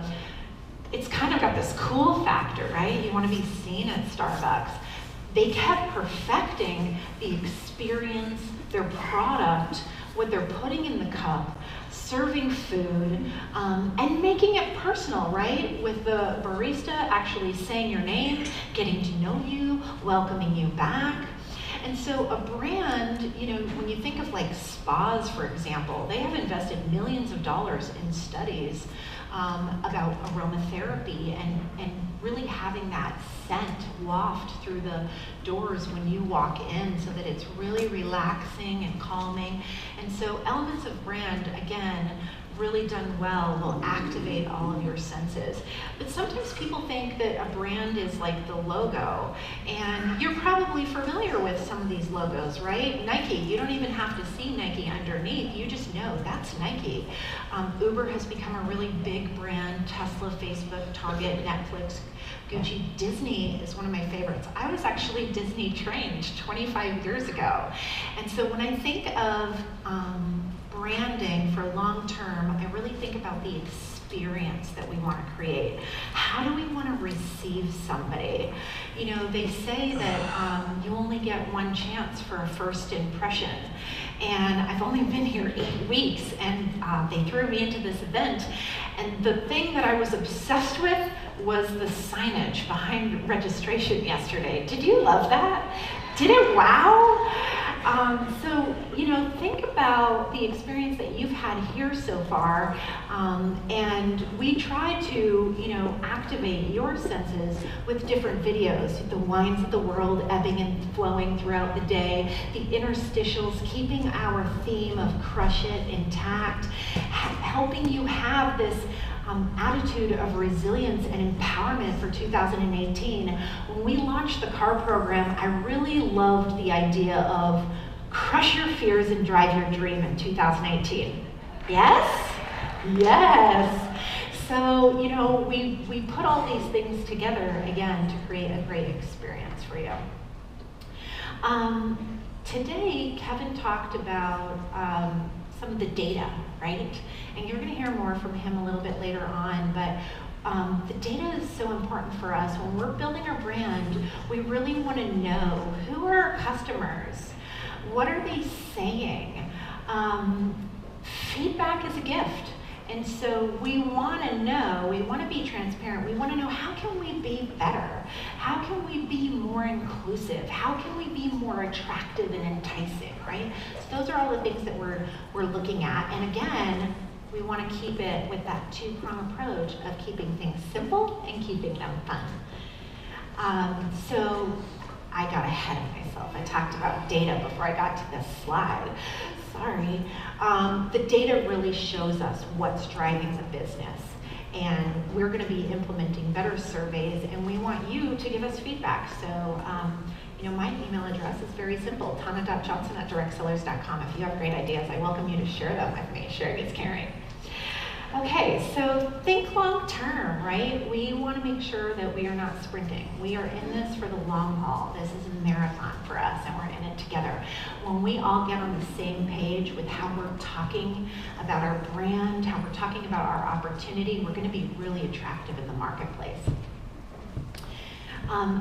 it's kind of got this cool factor, right? You want to be seen at Starbucks. They kept perfecting the experience, their product, what they're putting in the cup, serving food, and making it personal, right? With the barista actually saying your name, getting to know you, welcoming you back. And so a brand, you know, when you think of like spas, for example, they have invested millions of dollars in studies about aromatherapy and really having that scent waft through the doors when you walk in so that it's really relaxing and calming. And so elements of brand, again, really done well will activate all of your senses. But sometimes people think that a brand is like the logo, and you're probably familiar with some of these logos, right? Nike, you don't even have to see Nike underneath, you just know that's Nike. Uber has become a really big brand, Tesla, Facebook, Target, Netflix, Gucci. Disney is one of my favorites. I was actually Disney trained 25 years ago. And so when I think of branding for long term, I really think about the experience that we want to create. How do we want to receive somebody? You know, they say that you only get one chance for a first impression. And I've only been here 8 weeks, and they threw me into this event. And the thing that I was obsessed with was the signage behind registration yesterday. Did you love that? Did it wow? So, you know, think about the experience that you've had here so far, and we try to, you know, activate your senses with different videos, the wines of the world ebbing and flowing throughout the day, the interstitials, keeping our theme of crush it intact, helping you have this attitude of resilience and empowerment for 2018. When we launched the CAR program, I really loved the idea of crush your fears and drive your dream in 2018. Yes? Yes. So, you know, we put all these things together, again, to create a great experience for you. Today, Kevin talked about some of the data, right? And you're going to hear more from him a little bit later on, but the data is so important for us. When we're building our brand, we really want to know who are our customers, what are they saying? Feedback is a gift. And so we want to know, we want to be transparent, we want to know how can we be better? How can we be more inclusive? How can we be more attractive and enticing, right? So those are all the things that we're looking at. And again, we want to keep it with that two-prong approach of keeping things simple and keeping them fun. So I got ahead of myself. I talked about data before I got to this slide. Sorry. The data really shows us what's driving the business. And we're going to be implementing better surveys, and we want you to give us feedback. So, you know, my email address is very simple, tana.johnson@directcellars.com. If you have great ideas, I welcome you to share them with me. Sharing is caring. Okay, so think long term, right? We want to make sure that we are not sprinting. We are in this for the long haul. This is a marathon for us, and we're in it together. When we all get on the same page with how we're talking about our brand, how we're talking about our opportunity, we're going to be really attractive in the marketplace.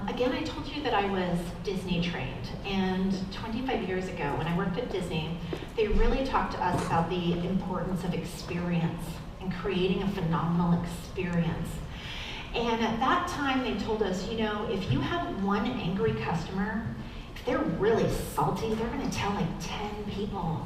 Again, I told you that I was Disney trained, and 25 years ago when I worked at Disney, they really talked to us about the importance of experience and creating a phenomenal experience. And at that time they told us, you know, if you have one angry customer, if they're really salty, they're going to tell like 10 people.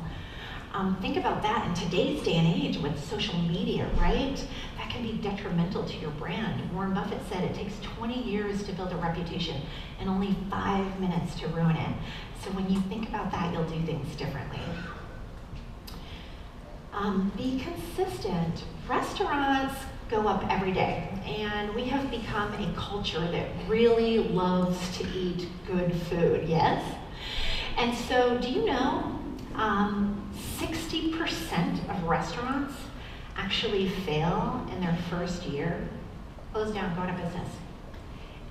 Think about that in today's day and age with social media, right? That can be detrimental to your brand. Warren Buffett said it takes 20 years to build a reputation and only 5 minutes to ruin it. So when you think about that, you'll do things differently. Be consistent. Restaurants go up every day, and we have become a culture that really loves to eat good food, yes? And so do you know 60% of restaurants actually fail in their first year? Close down, go out of business.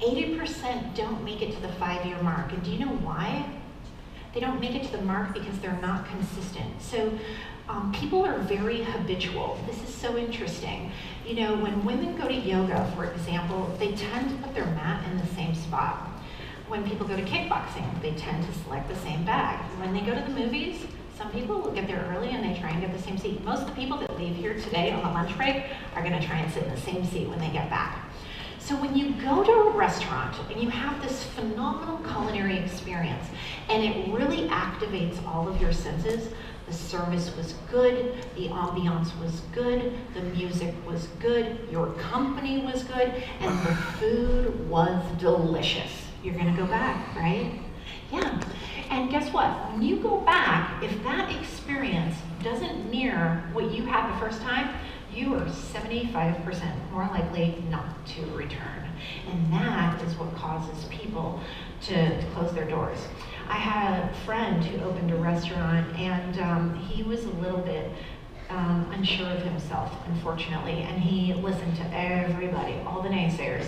80% don't make it to the 5-year mark, and do you know why? They don't make it to the mark because they're not consistent. So people are very habitual. This is so interesting. You know, when women go to yoga, for example, they tend to put their mat in the same spot. When people go to kickboxing, they tend to select the same bag. When they go to the movies, Some people will get there early and they try and get the same seat. Most of the people that leave here today on the lunch break are gonna try and sit in the same seat when they get back. So when you go to a restaurant and you have this phenomenal culinary experience and it really activates all of your senses, the service was good, the ambiance was good, the music was good, your company was good, and the food was delicious. You're gonna go back, right? Yeah, and guess what? When you go back, if that experience doesn't mirror what you had the first time, you are 75% more likely not to return. And that is what causes people to close their doors. I had a friend who opened a restaurant and he was a little bit unsure of himself, unfortunately, and he listened to everybody, all the naysayers.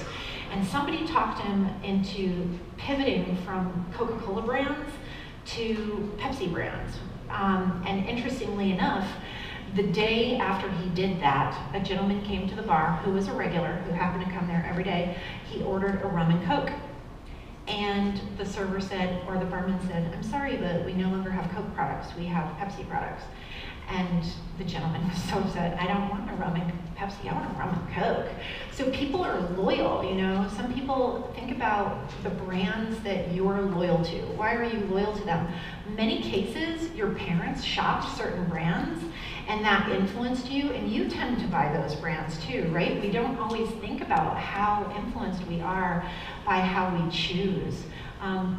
And somebody talked him into pivoting from Coca-Cola brands to Pepsi brands. And interestingly enough, the day after he did that, a gentleman came to the bar who was a regular, who happened to come there every day. He ordered a rum and Coke. And the server said, or the barman said, "I'm sorry, but we no longer have Coke products, we have Pepsi products." And the gentleman was so upset, "I don't want a rum and Pepsi, I want a rum and Coke." So people are loyal, you know. Some people think about the brands that you're loyal to. Why are you loyal to them? In many cases, your parents shopped certain brands and that influenced you, and you tend to buy those brands too, right? We don't always think about how influenced we are by how we choose.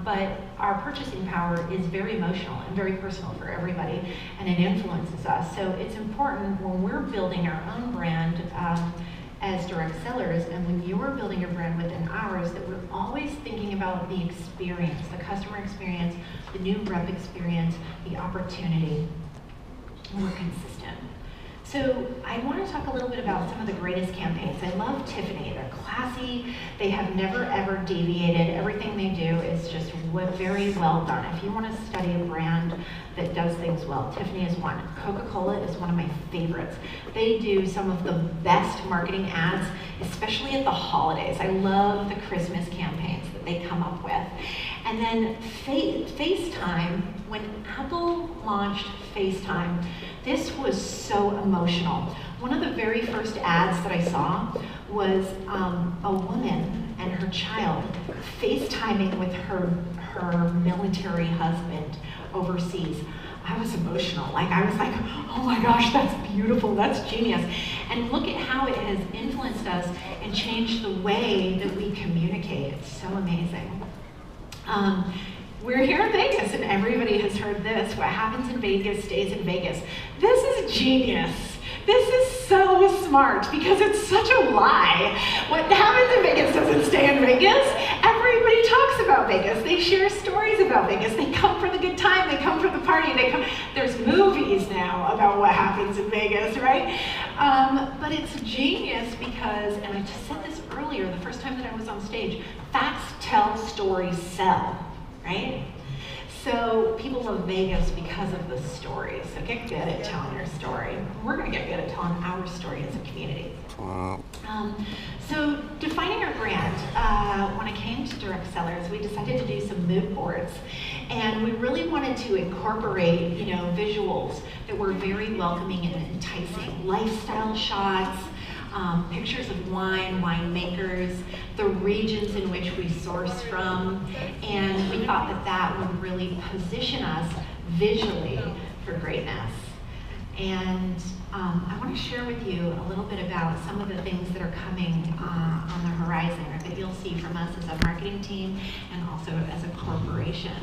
But our purchasing power is very emotional and very personal for everybody, and it influences us. So it's important when we're building our own brand as Direct Cellars, and when you're building your brand within ours, that we're always thinking about the experience, the customer experience, the new rep experience, the opportunity, and we're consistent. So I want to talk a little bit about some of the greatest campaigns. I love Tiffany. They're classy. They have never ever deviated. Everything they do is just very well done. If you want to study a brand that does things well, Tiffany is one. Coca-Cola is one of my favorites. They do some of the best marketing ads, especially at the holidays. I love the Christmas campaigns that they come up with. And then FaceTime, when Apple launched FaceTime, this was so emotional. One of the very first ads that I saw was a woman and her child FaceTiming with her military husband overseas. I was emotional. I was like, oh my gosh, that's beautiful, that's genius. And look at how it has influenced us and changed the way that we communicate. It's so amazing. We're here in Vegas, and everybody has heard this. What happens in Vegas stays in Vegas. This is genius. This is so smart because it's such a lie. What happens in Vegas doesn't stay in Vegas. Everybody talks about Vegas. They share stories about Vegas. They come for the good time. They come for the party. There's movies now about what happens in Vegas, right? But it's genius because, and I just said this earlier, the first time that I was on stage, facts tell, stories sell. Right? So people love Vegas because of the story. So get good at telling your story. We're going to get good at telling our story as a community. So defining our brand, when I came to Direct Cellars, we decided to do some mood boards. And we really wanted to incorporate, visuals that were very welcoming and enticing. Lifestyle shots, pictures of winemakers, the regions in which we source from, and we thought that that would really position us visually for greatness. And I want to share with you a little bit about some of the things that are coming on the horizon, or that you'll see from us as a marketing team and also as a corporation.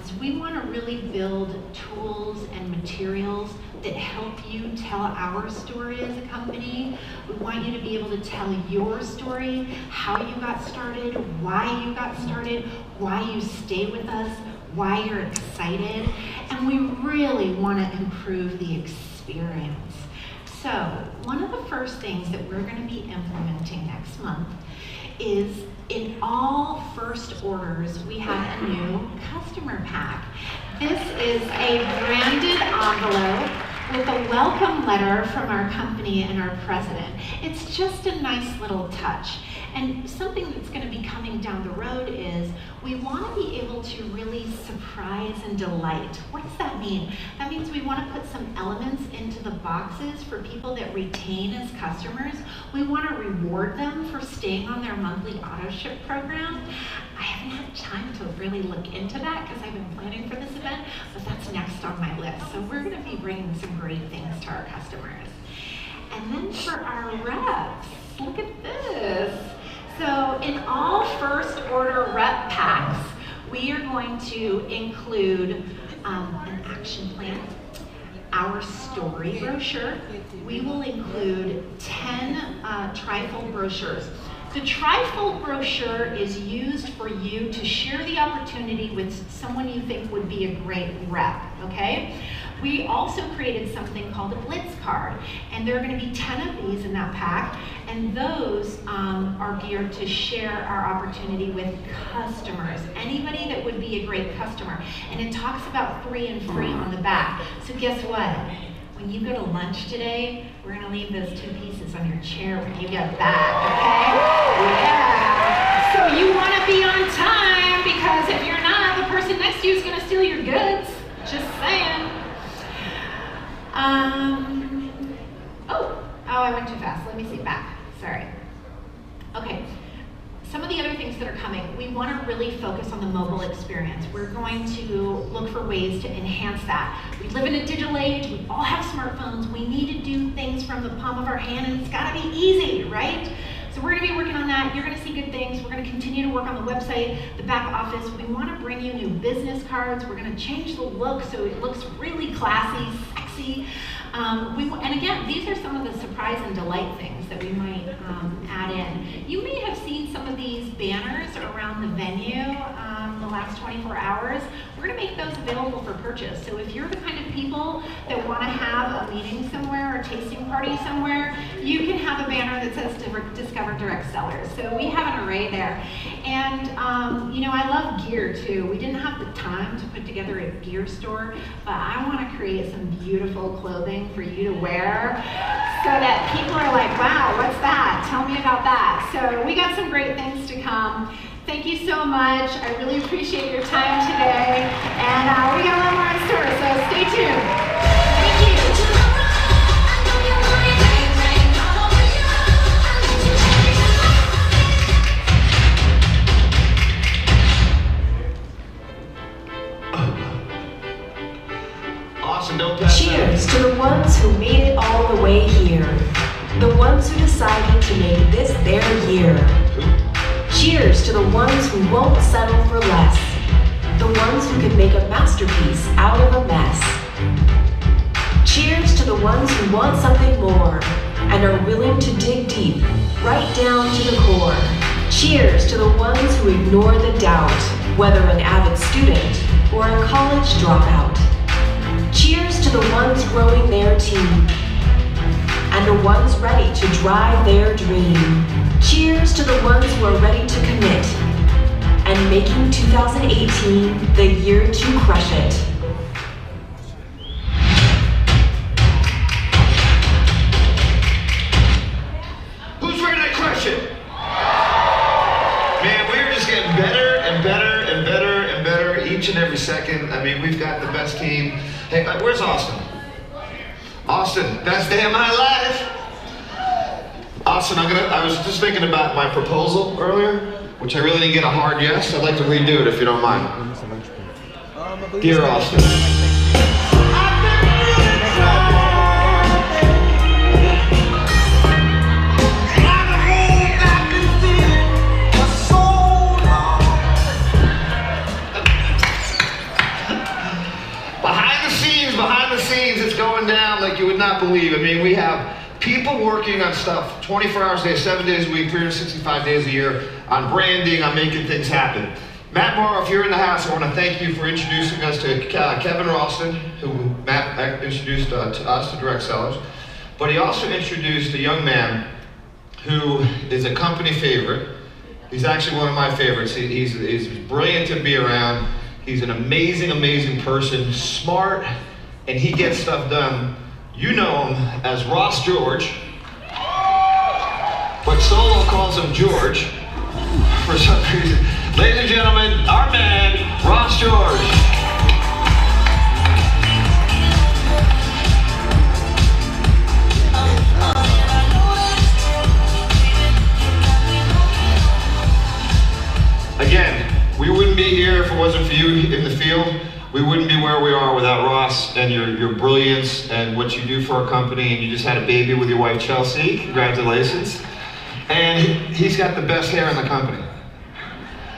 So we want to really build tools and materials that help you tell our story as a company. We want you to be able to tell your story, how you got started, why you got started, why you stay with us, why you're excited, and we really want to improve the experience. So one of the first things that we're going to be implementing next month is in all first orders, we have a new customer pack. This is a branded envelope with a welcome letter from our company and our president. It's just a nice little touch. And something that's going to be coming down the road is we want to be able to really surprise surprise and delight. What does that mean? That means we want to put some elements into the boxes for people that retain as customers. We want to reward them for staying on their monthly auto ship program. I haven't had time to really look into that because I've been planning for this event, but that's next on my list. So we're going to be bringing some great things to our customers. And then for our reps, look at this. So in all first order rep packs, we are going to include an action plan, our story brochure. We will include 10 trifold brochures. The trifold brochure is used for you to share the opportunity with someone you think would be a great rep, okay? We also created something called a Blitz card, and there are going to be 10 of these in that pack, and those are geared to share our opportunity with customers, anybody that would be a great customer. And it talks about 3 and free on the back. So guess what? When you go to lunch today, we're going to leave those 2 pieces on your chair when you get back, okay? Yeah. So you want to be on time, because if you're not, the person next to you is going to steal your goods. Just saying. Oh, I went too fast. Let me see back. Sorry. Okay. Some of the other things that are coming, we want to really focus on the mobile experience. We're going to look for ways to enhance that. We live in a digital age. We all have smartphones. We need to do things from the palm of our hand, and it's got to be easy, right? So we're going to be working on that. You're going to see good things. We're going to continue to work on the website, the back office. We want to bring you new business cards. We're going to change the look so it looks really classy, sexy. And again, these are some of the surprise and delight things that we might add in. You may have seen some of these banners around the venue the last 24 hours. We're going to make those available for purchase. So if you're the kind of people that want to have a meeting somewhere or a tasting party somewhere, you can have a banner that says Discover Direct Cellars. So we have an array there. And you know, I love gear too. We didn't have the time to put together a gear store, but I want to create some beautiful clothing for you to wear so that people are like, wow, what's that? Tell me about that. So we got some great things to come. Thank you so much. I really appreciate your time today. And we got a lot more in store, so stay tuned. Thank you. Awesome, don't pass that. Cheers to the ones who made it all the way here. The ones who decided to make this their year. Cheers to the ones who won't settle for less. The ones who can make a masterpiece out of a mess. Cheers to the ones who want something more and are willing to dig deep, right down to the core. Cheers to the ones who ignore the doubt, whether an avid student or a college dropout. Cheers to the ones growing their team and the ones ready to drive their dream. Cheers to the ones who are ready to commit and making 2018 the year to crush it. Who's ready to crush it? Man, we're just getting better and better and better and better each and every second. I mean, we've got the best team. Hey, where's Austin? Austin, best day of my life. Austin, I was just thinking about my proposal earlier, which I really didn't get a hard yes. I'd like to redo it if you don't mind. Dear Austin. Behind the scenes, it's going down like you would not believe. I mean, we have people working on stuff 24 hours a day, 7 days a week, 365 days a year, on branding, on making things happen. Matt Morrow, if you're in the house, I want to thank you for introducing us to Kevin Ralston, who Matt introduced to us, to Direct Cellars. But he also introduced a young man who is a company favorite. He's actually one of my favorites. He's brilliant to be around. He's an amazing, amazing person, smart, and he gets stuff done. You know him as Ross George, but Solo calls him George for some reason. Ladies and gentlemen, our man, Ross George. field. We wouldn't be where we are without Ross and your brilliance and what you do for our company. And you just had a baby with your wife, Chelsea. Congratulations. And he's got the best hair in the company.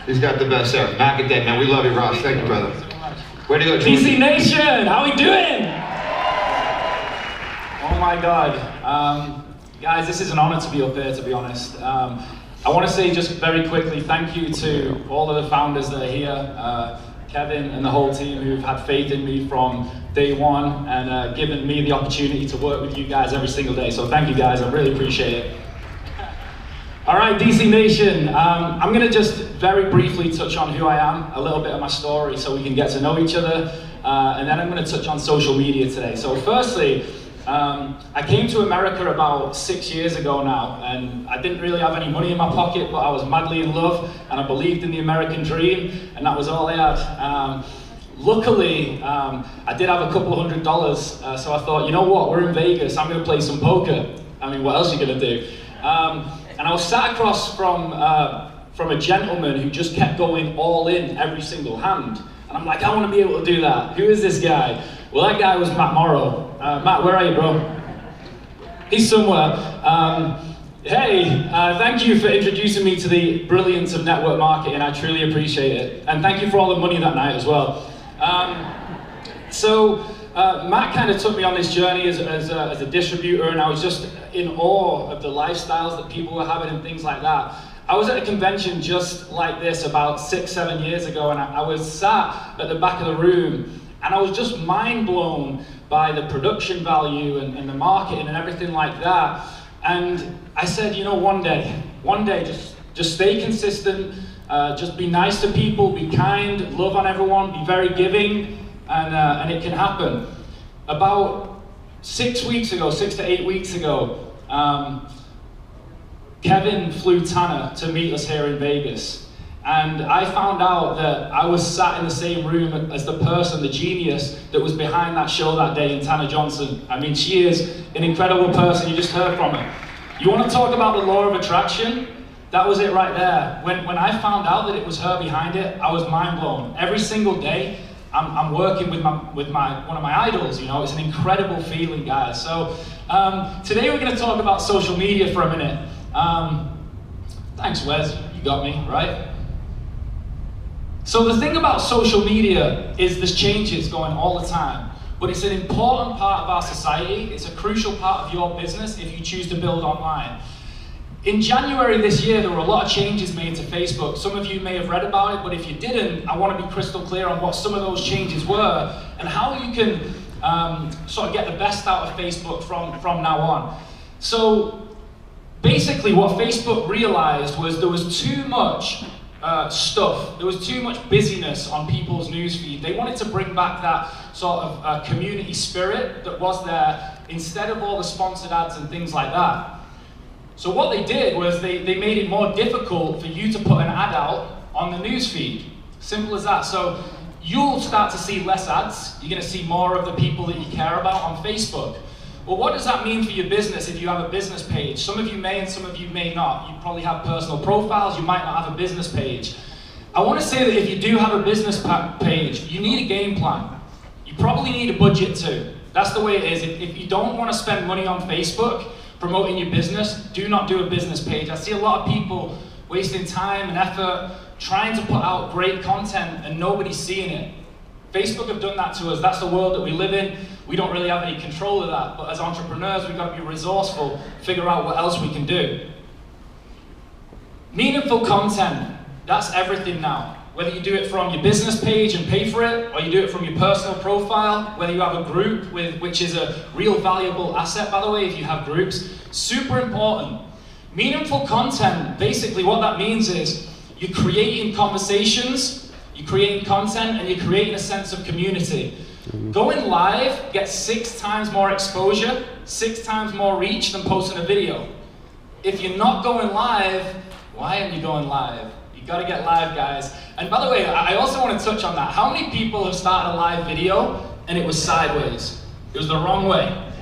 He's got the best hair. Knock it dead, man. We love you, Ross. Thank you, brother. Way to go, George. DC Nation, how we doing? Oh my God. Guys, this is an honor to be up here, to be honest. I want to say just very quickly, thank you to all of the founders that are here, Kevin and the whole team who've had faith in me from day one and given me the opportunity to work with you guys every single day. So thank you guys, I really appreciate it. All right, DC Nation, I'm going to just very briefly touch on who I am, a little bit of my story so we can get to know each other, and then I'm going to touch on social media today. So firstly, I came to America about 6 years ago now, and I didn't really have any money in my pocket, but I was madly in love, and I believed in the American dream, and that was all I had. Luckily, I did have a couple of $100, so I thought, you know what, we're in Vegas, I'm going to play some poker. I mean, what else are you going to do? And I was sat across from a gentleman who just kept going all in every single hand. And I'm like, I want to be able to do that. Who is this guy? Well, that guy was Matt Morrow. Matt, where are you, bro? He's somewhere. Hey, thank you for introducing me to the brilliance of network marketing. I truly appreciate it. And thank you for all the money that night as well. Matt kind of took me on this journey as a distributor, and I was just in awe of the lifestyles that people were having and things like that. I was at a convention just like this about 6-7 years ago, and I was sat at the back of the room, and I was just mind blown by the production value and the marketing and everything like that. And I said, you know, one day, just stay consistent, just be nice to people, be kind, love on everyone, be very giving, and it can happen. About 6 to 8 weeks ago, Kevin flew Tanner to meet us here in Vegas. And I found out that I was sat in the same room as the person, the genius, that was behind that show that day in Tanner Johnson. I mean, she is an incredible person, you just heard from her. You want to talk about the law of attraction? That was it right there. When I found out that it was her behind it, I was mind blown. Every single day, I'm working with one of my idols, you know, it's an incredible feeling, guys. So today we're going to talk about social media for a minute. Thanks, Wes, you got me, right? So the thing about social media is there's changes going all the time, but it's an important part of our society. It's a crucial part of your business if you choose to build online. In January this year, there were a lot of changes made to Facebook. Some of you may have read about it, but if you didn't, I want to be crystal clear on what some of those changes were and how you can sort of get the best out of Facebook from now on. So basically what Facebook realized was there was too much stuff, there was too much busyness on people's newsfeed. They wanted to bring back that sort of community spirit that was there instead of all the sponsored ads and things like that. So what they did was they made it more difficult for you to put an ad out on the newsfeed. Simple as that. So you'll start to see less ads. You're going to see more of the people that you care about on Facebook. Well, what does that mean for your business if you have a business page? Some of you may and some of you may not. You probably have personal profiles. You might not have a business page. I want to say that if you do have a business page, you need a game plan. You probably need a budget too. That's the way it is. If you don't want to spend money on Facebook promoting your business, do not do a business page. I see a lot of people wasting time and effort trying to put out great content and nobody's seeing it. Facebook have done that to us. That's the world that we live in. We don't really have any control of that, but as entrepreneurs, we've got to be resourceful, figure out what else we can do. Meaningful content, that's everything now. Whether you do it from your business page and pay for it, or you do it from your personal profile, whether you have a group, which is a real valuable asset, by the way, if you have groups, super important. Meaningful content, basically what that means is you're creating conversations, you're creating content, and you're creating a sense of community. Going live gets 6 times more exposure, 6 times more reach than posting a video. If you're not going live, why aren't you going live? You gotta get live, guys. And by the way, I also want to touch on that. How many people have started a live video and it was sideways? It was the wrong way.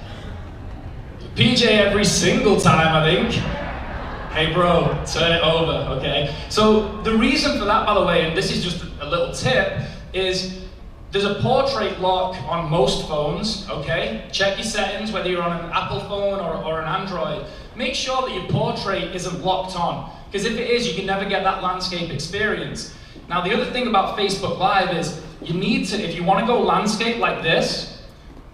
PJ every single time, I think. Hey bro, turn it over, okay? So the reason for that, by the way, and this is just a little tip, is there's a portrait lock on most phones, okay? Check your settings, whether you're on an Apple phone or an Android. Make sure that your portrait isn't locked on, because if it is, you can never get that landscape experience. Now, the other thing about Facebook Live is you need to, if you want to go landscape like this,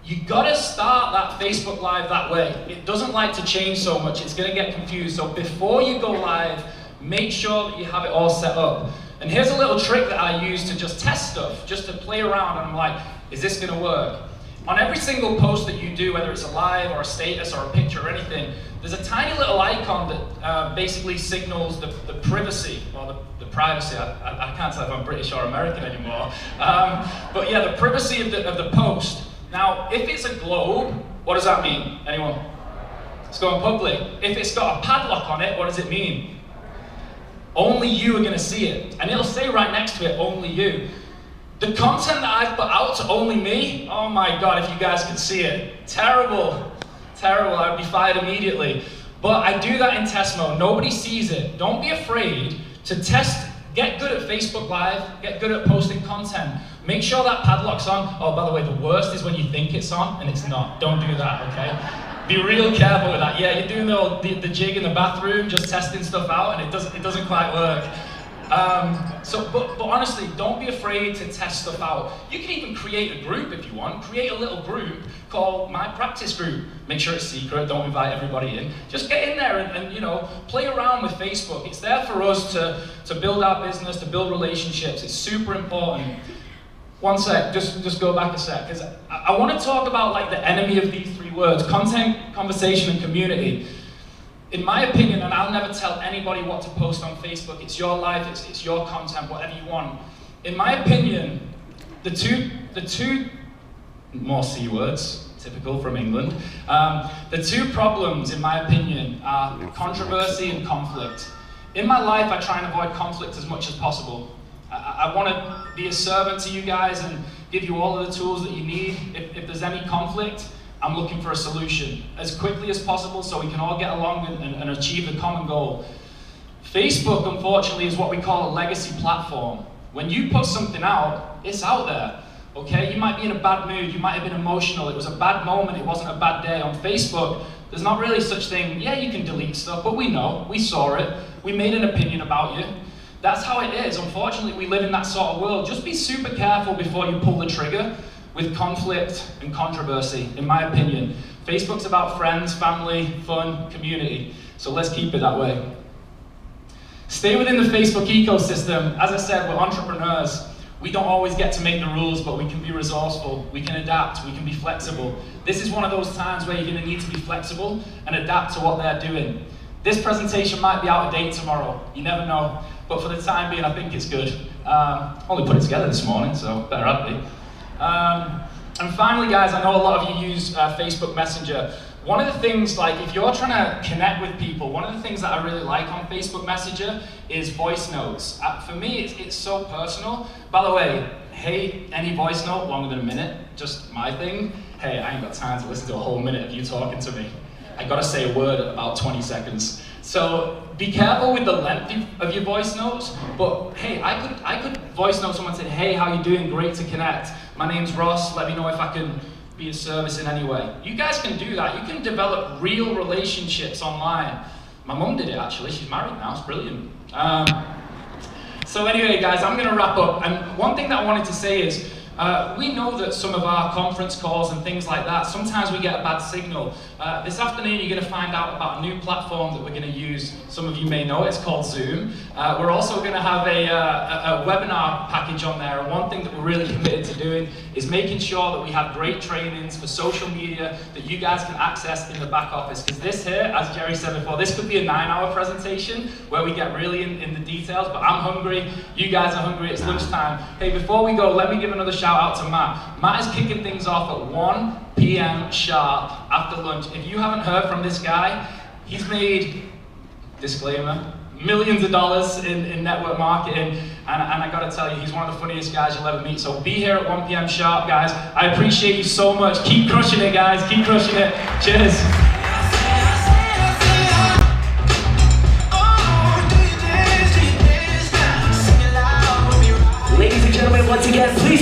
you gotta start that Facebook Live that way. It doesn't like to change so much, it's gonna get confused. So before you go live, make sure that you have it all set up. And here's a little trick that I use to just test stuff, just to play around, and I'm like, is this gonna work? On every single post that you do, whether it's a live or a status or a picture or anything, there's a tiny little icon that basically signals the privacy, or the privacy. I can't tell if I'm British or American anymore. But yeah, the privacy of the post. Now, if it's a globe, what does that mean? Anyone? It's going public. If it's got a padlock on it, what does it mean? Only you are going to see it. And it'll say right next to it, only you. The content that I've put out to only me, oh my God, if you guys could see it. Terrible. Terrible. I would be fired immediately. But I do that in test mode. Nobody sees it. Don't be afraid to test. Get good at Facebook Live. Get good at posting content. Make sure that padlock's on. Oh, by the way, the worst is when you think it's on and it's not. Don't do that, okay? Be real careful with that. Yeah, you're doing the jig in the bathroom, just testing stuff out, and it doesn't quite work. But honestly, don't be afraid to test stuff out. You can even create a group if you want. Create a little group called My Practice Group. Make sure it's secret, don't invite everybody in. Just get in there and you know, play around with Facebook. It's there for us to build our business, to build relationships. It's super important. One sec, just go back a sec, because I want to talk about like the enemy of these three words: content, conversation, and community. In my opinion, and I'll never tell anybody what to post on Facebook, it's your life, it's your content, whatever you want. In my opinion, the two more C words, typical from England, the two problems, in my opinion, are controversy and conflict. In my life, I try and avoid conflict as much as possible. I want to be a servant to you guys and give you all of the tools that you need. If there's any conflict, I'm looking for a solution as quickly as possible so we can all get along and achieve the common goal. Facebook, unfortunately, is what we call a legacy platform. When you put something out, it's out there. Okay, you might be in a bad mood, you might have been emotional, it was a bad moment, it wasn't a bad day. On Facebook, there's not really such thing. Yeah, you can delete stuff, but we know, we saw it, we made an opinion about you. That's how it is. Unfortunately, we live in that sort of world. Just be super careful before you pull the trigger with conflict and controversy, in my opinion. Facebook's about friends, family, fun, community. So let's keep it that way. Stay within the Facebook ecosystem. As I said, we're entrepreneurs. We don't always get to make the rules, but we can be resourceful, we can adapt, we can be flexible. This is one of those times where you're going to need to be flexible and adapt to what they're doing. This presentation might be out of date tomorrow, you never know. But for the time being, I think it's good. Only put it together this morning, so better have be. And finally, guys, I know a lot of you use Facebook Messenger. One of the things, like if you're trying to connect with people, one of the things that I really like on Facebook Messenger is voice notes. For me, it's so personal. By the way, hey, any voice note longer than a minute, just my thing. Hey, I ain't got time to listen to a whole minute of you talking to me. I gotta say a word at about 20 seconds. So be careful with the length of your voice notes, but hey, I could voice note someone saying, hey, how you doing? Great to connect. My name's Ross, let me know if I can be of service in any way. You guys can do that. You can develop real relationships online. My mum did it actually, she's married now, it's brilliant. So anyway guys, I'm gonna wrap up, and one thing that I wanted to say is, we know that some of our conference calls and things like that, sometimes we get a bad signal. This afternoon you're going to find out about a new platform that we're going to use. Some of you may know it, it's called Zoom. We're also going to have a webinar package on there, and one thing that we're really committed to doing is making sure that we have great trainings for social media that you guys can access in the back office. Because this here, as Jerry said before, this could be a 9-hour presentation where we get really in the details, but I'm hungry, you guys are hungry, it's lunchtime. Hey, before we go, let me give another shout out to Matt. Matt is kicking things off at 1 p.m. sharp after lunch. If you haven't heard from this guy, he's made, disclaimer, millions of dollars in network marketing, and I gotta tell you, he's one of the funniest guys you'll ever meet. So be here at 1 p.m. sharp, guys. I appreciate you so much. Keep crushing it, guys. Keep crushing it. Cheers. Ladies and gentlemen, once again, please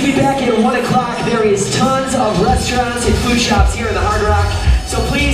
1 o'clock, there is tons of restaurants and food shops here in the Hard Rock. So please